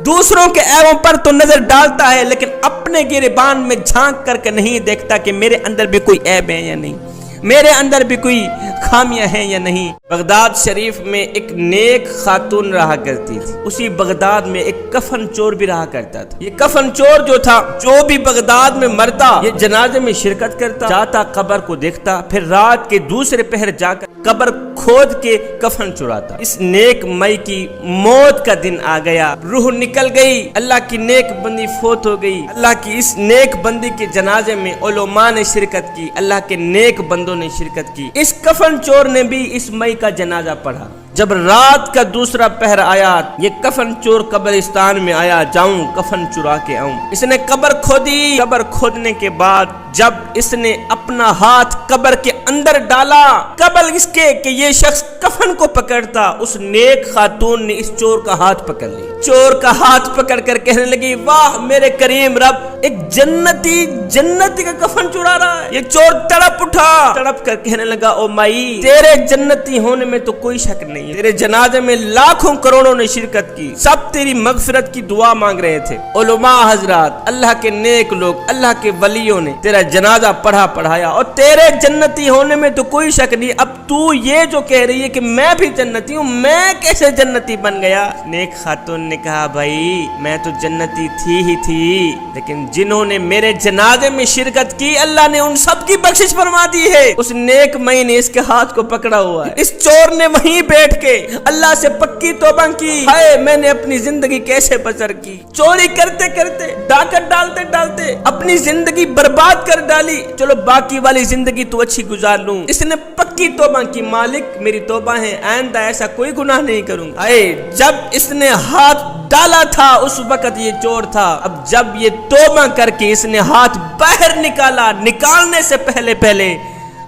دوسروں کے عیبوں پر تو نظر ڈالتا ہے، لیکن اپنے گریبان میں جھانک کر کے نہیں دیکھتا کہ میرے اندر بھی کوئی عیب ہے یا نہیں، میرے اندر بھی کوئی خامیاں ہیں یا نہیں۔ بغداد شریف میں ایک نیک خاتون رہا کرتی تھی، اسی بغداد میں ایک کفن چور بھی رہا کرتا تھا۔ یہ کفن چور جو تھا، جو بھی بغداد میں مرتا یہ جنازے میں شرکت کرتا، جاتا قبر کو دیکھتا، پھر رات کے دوسرے پہر جا کر قبر کھود کے کفن چراتا۔ اس نیک مئی کی موت کا دن آ گیا، روح نکل گئی، اللہ کی نیک بندی فوت ہو گئی۔ اللہ کی اس نیک بندی کے جنازے میں علماء نے شرکت کی، اللہ کے نیک بندوں نے شرکت کی۔ اس کفن چور نے بھی اس مئی کا جنازہ پڑھا۔ جب رات کا دوسرا پہر آیا، یہ کفن چور قبرستان میں آیا، جاؤں کفن چرا کے آؤں۔ اس نے قبر کھودی، قبر کھودنے کے بعد جب اس نے اپنا ہاتھ قبر کے اندر ڈالا، قبل اس کے کہ یہ شخص کفن کو پکڑتا، اس نیک خاتون نے اس چور کا ہاتھ پکڑ لیا۔ چور کا ہاتھ پکڑ کر کہنے لگی، واہ میرے کریم رب، ایک جنتی کا کفن چرا رہا ہے۔ یہ چور تڑپ اٹھا، تڑپ کر کہنے لگا، او مائی تیرے جنتی ہونے میں تو کوئی شک نہیں، تیرے جنازے میں لاکھوں کروڑوں نے شرکت کی، سب تیری مغفرت کی دعا مانگ رہے تھے۔ علماء حضرات، اللہ کے نیک لوگ، اللہ کے ولیوں نے تیرا جنازہ پڑھایا، اور تیرے جنتی ہونے میں تو کوئی شک نہیں۔ اب تو یہ جو کہہ رہی ہے کہ میں بھی جنتی ہوں، میں کیسے جنتی بن گیا؟ نیک خاتون نے کہا، بھائی میں تو جنتی تھی، لیکن جنہوں نے میرے جنازے میں شرکت کی اللہ نے ان سب کی بخشش فرما دی ہے۔ اس نیک مئی نے اس کے ہاتھ کو پکڑا ہوا ہے۔ اس چور نے وہیں بیٹھ کے اللہ سے پکی توبہ کی، ہائے میں نے اپنی زندگی کیسے بسر کی، چوری کرتے کرتے، ڈاکہ ڈالتے ڈالتے اپنی زندگی برباد کر ڈالی، چلو باقی والی زندگی تو اچھی گزار لوں۔ اس نے پکی توبہ کی، مالک میری توبہ ہے، آئندہ ایسا کوئی گناہ نہیں کروں گا۔ جب اس نے ہاتھ ڈالا تھا اس وقت یہ چور تھا، اب جب یہ توبہ کر کے اس نے ہاتھ باہر نکالا، نکالنے سے پہلے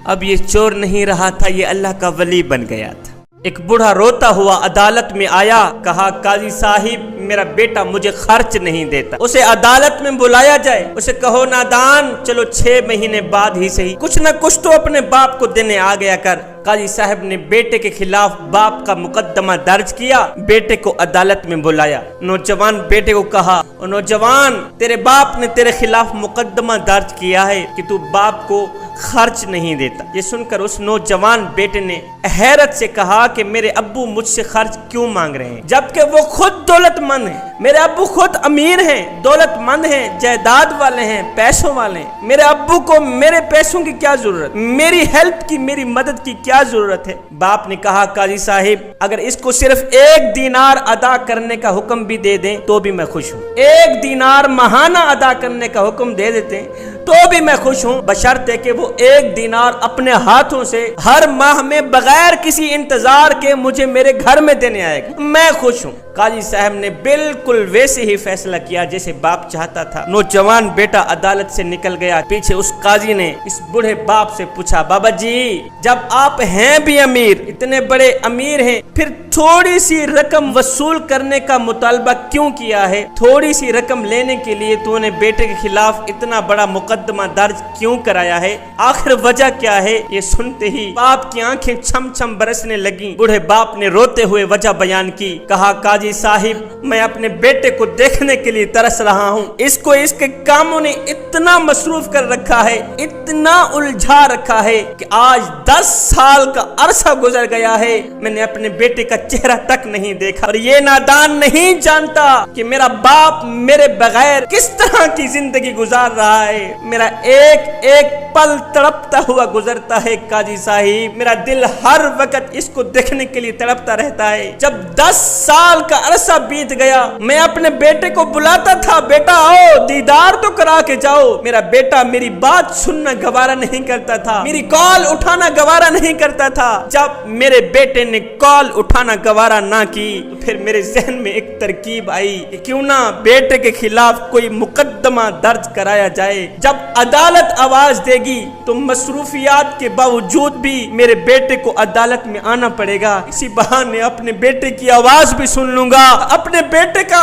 اب یہ چور نہیں رہا تھا، یہ اللہ کا ولی بن گیا تھا۔ ایک بوڑھا روتا ہوا عدالت میں آیا، کہا قاضی صاحب میرا بیٹا مجھے خرچ نہیں دیتا، اسے عدالت میں بلایا جائے، اسے کہو نادان چلو 6 مہینے بعد ہی صحیح کچھ نہ کچھ تو اپنے باپ کو دینے آ گیا کر۔ قاضی صاحب نے بیٹے کے خلاف باپ کا مقدمہ درج کیا، بیٹے کو عدالت میں بلایا، نوجوان بیٹے کو کہا، نوجوان تیرے باپ نے تیرے خلاف مقدمہ درج کیا ہے کہ تو باپ کو خرچ نہیں دیتا۔ یہ سن کر اس نوجوان بیٹے نے حیرت سے کہا کہ میرے ابو مجھ سے خرچ کیوں مانگ رہے ہیں، جبکہ وہ خود دولت مند ہیں، میرے ابو خود امیر ہیں، دولت مند ہیں، جائیداد والے ہیں، پیسوں والے ہیں، میرے ابو کو میرے پیسوں کی کیا ضرورت، میری ہیلپ کی، میری مدد کی کیا ضرورت ہے؟ باپ نے کہا قاضی صاحب اگر اس کو صرف 1 دینار ادا کرنے کا حکم بھی دے دیں تو بھی میں خوش ہوں، 1 دینار ماہانہ ادا کرنے کا حکم دے دیتے ہیں تو بھی میں خوش ہوں، بشرطے کہ وہ 1 دینار اپنے ہاتھوں سے ہر ماہ میں بغیر کسی انتظار کے مجھے میرے گھر میں دینے آئے گا، میں خوش ہوں۔ قاضی صاحب نے بالکل ویسے ہی فیصلہ کیا جیسے باپ چاہتا تھا۔ نوجوان بیٹا عدالت سے نکل گیا۔ پیچھے اس قاضی نے اس بوڑھے باپ سے پوچھا، بابا جی جب آپ ہیں بھی امیر، اتنے بڑے امیر ہیں، پھر تھوڑی سی رقم وصول کرنے کا مطالبہ کیوں کیا ہے؟ تھوڑی سی رقم لینے کے لیے تو نے بیٹے کے خلاف اتنا بڑا مقدمہ درج کیوں کرایا ہے؟ آخر وجہ کیا ہے؟ یہ سنتے ہی باپ کی آنکھیں چھم چھم برسنے لگیں۔ بوڑھے باپ نے روتے ہوئے وجہ بیان کی۔ کہا، قاضی صاحب میں اپنے بیٹے کو دیکھنے کے لیے ترس رہا ہوں، اس کو اس کے کاموں نے اتنا مصروف کر رکھا ہے، اتنا الجھا رکھا ہے کہ آج 10 سال کا عرصہ گزر گیا ہے، میں نے اپنے بیٹے کا چہرہ تک نہیں دیکھا، اور یہ نادان نہیں جانتا کہ میرا باپ میرے بغیر کس طرح کی زندگی گزار رہا ہے۔ میرا ایک ایک پل تڑپتا ہوا گزرتا ہے قاضی صاحب، میرا دل ہر وقت اس کو دیکھنے کے لیے تڑپتا رہتا ہے۔ جب 10 سال کا عرصہ بیت گیا، میں اپنے بیٹے کو بلاتا تھا، بیٹا آؤ دیدار تو کرا کے جاؤ، میرا بیٹا میری بات سننا گوارا نہیں کرتا تھا، میری کال اٹھانا گوارا نہیں کرتا تھا۔ جب میرے بیٹے نے کال اٹھانا گوارا نہ کی تو پھر میرے ذہن میں ایک ترکیب آئی کہ کیوں نہ بیٹے کے خلاف کوئی مقدمہ درج کرایا جائے۔ جب عدالت آواز دے گی تو مصروفیات کے باوجود بھی میرے بیٹے کو عدالت میں آنا پڑے گا، اسی بہانے اپنے بیٹے کی آواز بھی سن لوں گا، اپنے بیٹے کا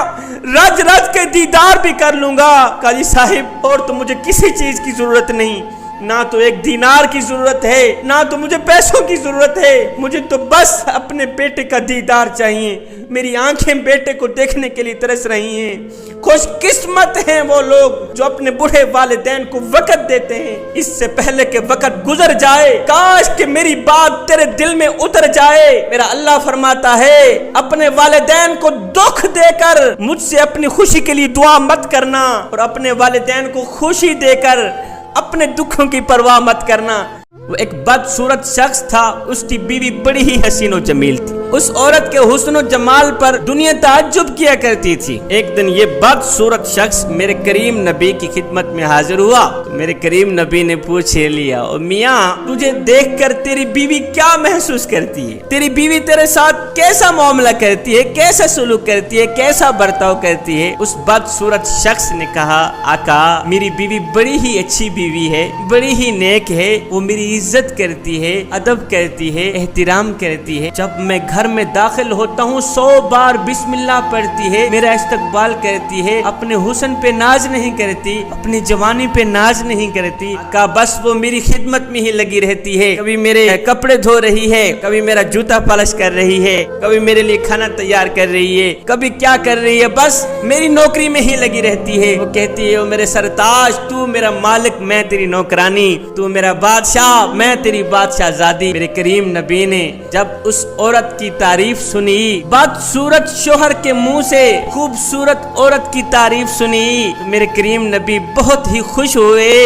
رج رج کے دیدار بھی کر لوں گا۔ قاضی صاحب اور تو مجھے کسی چیز کی ضرورت نہیں، نہ تو ایک دینار کی ضرورت ہے، نہ تو مجھے پیسوں کی ضرورت ہے، مجھے تو بس اپنے بیٹے کا دیدار چاہیے۔ میری آنکھیں بیٹے کو دیکھنے کے لیے ترس رہی ہیں۔ خوش قسمت ہیں وہ لوگ جو اپنے بوڑھے والدین کو وقت دیتے ہیں، اس سے پہلے کہ وقت گزر جائے۔ کاش کہ میری بات تیرے دل میں اتر جائے۔ میرا اللہ فرماتا ہے، اپنے والدین کو دکھ دے کر مجھ سے اپنی خوشی کے لیے دعا مت کرنا، اور اپنے والدین کو خوشی دے کر اپنے دکھوں کی پرواہ مت کرنا۔ وہ ایک بدصورت شخص تھا، اس کی بیوی بڑی ہی حسین و جمیل تھی، اس عورت کے حسن و جمال پر دنیا تعجب کیا کرتی تھی۔ ایک دن یہ بدصورت شخص میرے کریم نبی کی خدمت میں حاضر ہوا تو میرے کریم نبی نے پوچھ لیا، او میاں تجھے دیکھ کر تیری بیوی کیا محسوس کرتی ہے؟ تیری بیوی تیرے ساتھ کیسا معاملہ کرتی ہے، کیسا سلوک کرتی ہے، کیسا برتاؤ کرتی ہے؟ اس بدصورت شخص نے کہا، آقا میری بیوی بڑی ہی اچھی بیوی ہے، بڑی ہی نیک ہے، وہ میری عزت کرتی ہے، ادب کرتی ہے، احترام کرتی ہے، جب میں گھر میں داخل ہوتا ہوں 100 بار بسم اللہ پڑھتی ہے، میرا استقبال کرتی ہے، اپنے حسن پہ ناز نہیں کرتی، اپنی جوانی پہ ناز نہیں کرتی، کہ بس وہ میری خدمت میں ہی لگی رہتی ہے، کبھی میرے کپڑے دھو رہی ہے، کبھی میرا جوتا پالش کر رہی ہے، کبھی میرے لیے کھانا تیار کر رہی ہے، کبھی کیا کر رہی ہے، بس میری نوکری میں ہی لگی رہتی ہے۔ وہ کہتی ہے، او میرے سرتاج تو میرا مالک، میں تیری نوکرانی، تو میرا بادشاہ، میں تیری بادشاہ زادی۔ میرے کریم نبی نے جب اس عورت کی تعریف سنی، بدصورت شوہر کے منہ سے خوبصورت عورت کی تعریف سنی، تو میرے کریم نبی بہت ہی خوش ہوئے۔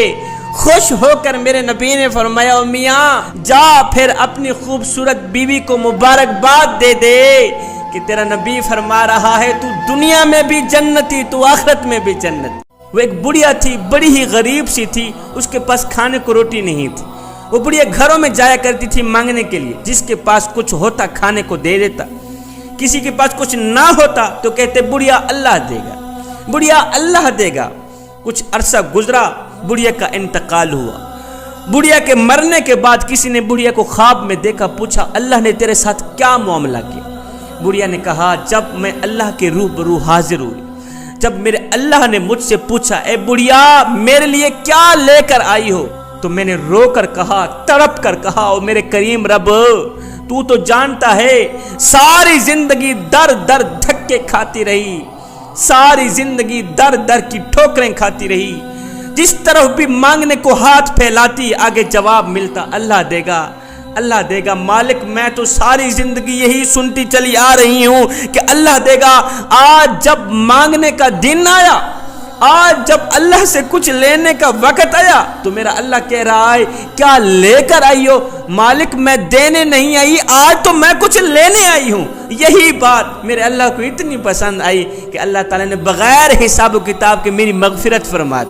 خوش ہو کر میرے نبی نے فرمایا، او میاں جا پھر اپنی خوبصورت بیوی کو مبارکباد دے دے کہ تیرا نبی فرما رہا ہے تو دنیا میں بھی جنتی، تو آخرت میں بھی جنت۔ وہ ایک بڑھیا تھی، بڑی ہی غریب سی تھی، اس کے پاس کھانے کو روٹی نہیں تھی۔ وہ بڑھیا گھروں میں جایا کرتی تھی مانگنے کے لیے، جس کے پاس کچھ ہوتا کھانے کو دے دیتا، کسی کے پاس کچھ نہ ہوتا تو کہتے بڑھیا اللہ دے گا، بڑھیا اللہ دے گا۔ کچھ عرصہ گزرا، بڑھیا کا انتقال ہوا۔ بڑھیا کے مرنے کے بعد کسی نے بڑھیا کو خواب میں دیکھا، پوچھا اللہ نے تیرے ساتھ کیا معاملہ کیا؟ بڑھیا نے کہا، جب میں اللہ کے روبرو حاضر ہوئی، جب میرے اللہ نے مجھ سے پوچھا، اے بڑھیا میرے لیے کیا لے کر آئی ہو، تو میں نے رو کر کہا، تڑپ کر کہا، او میرے کریم رب تو جانتا ہے ساری زندگی در در دھکے کھاتی رہی، ساری زندگی در در کی ٹھوکریں کھاتی رہی، جس طرف بھی مانگنے کو ہاتھ پھیلاتی آگے جواب ملتا اللہ دے گا، اللہ دے گا۔ مالک میں تو ساری زندگی یہی سنتی چلی آ رہی ہوں کہ اللہ دے گا۔ آج جب مانگنے کا دن آیا، آج جب اللہ سے کچھ لینے کا وقت آیا تو میرا اللہ کہہ رہا ہے کیا لے کر آئی ہو؟ مالک میں دینے نہیں آئی، آج تو میں کچھ لینے آئی ہوں۔ یہی بات میرے اللہ کو اتنی پسند آئی کہ اللہ تعالیٰ نے بغیر حساب و کتاب کے میری مغفرت فرما دی۔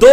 2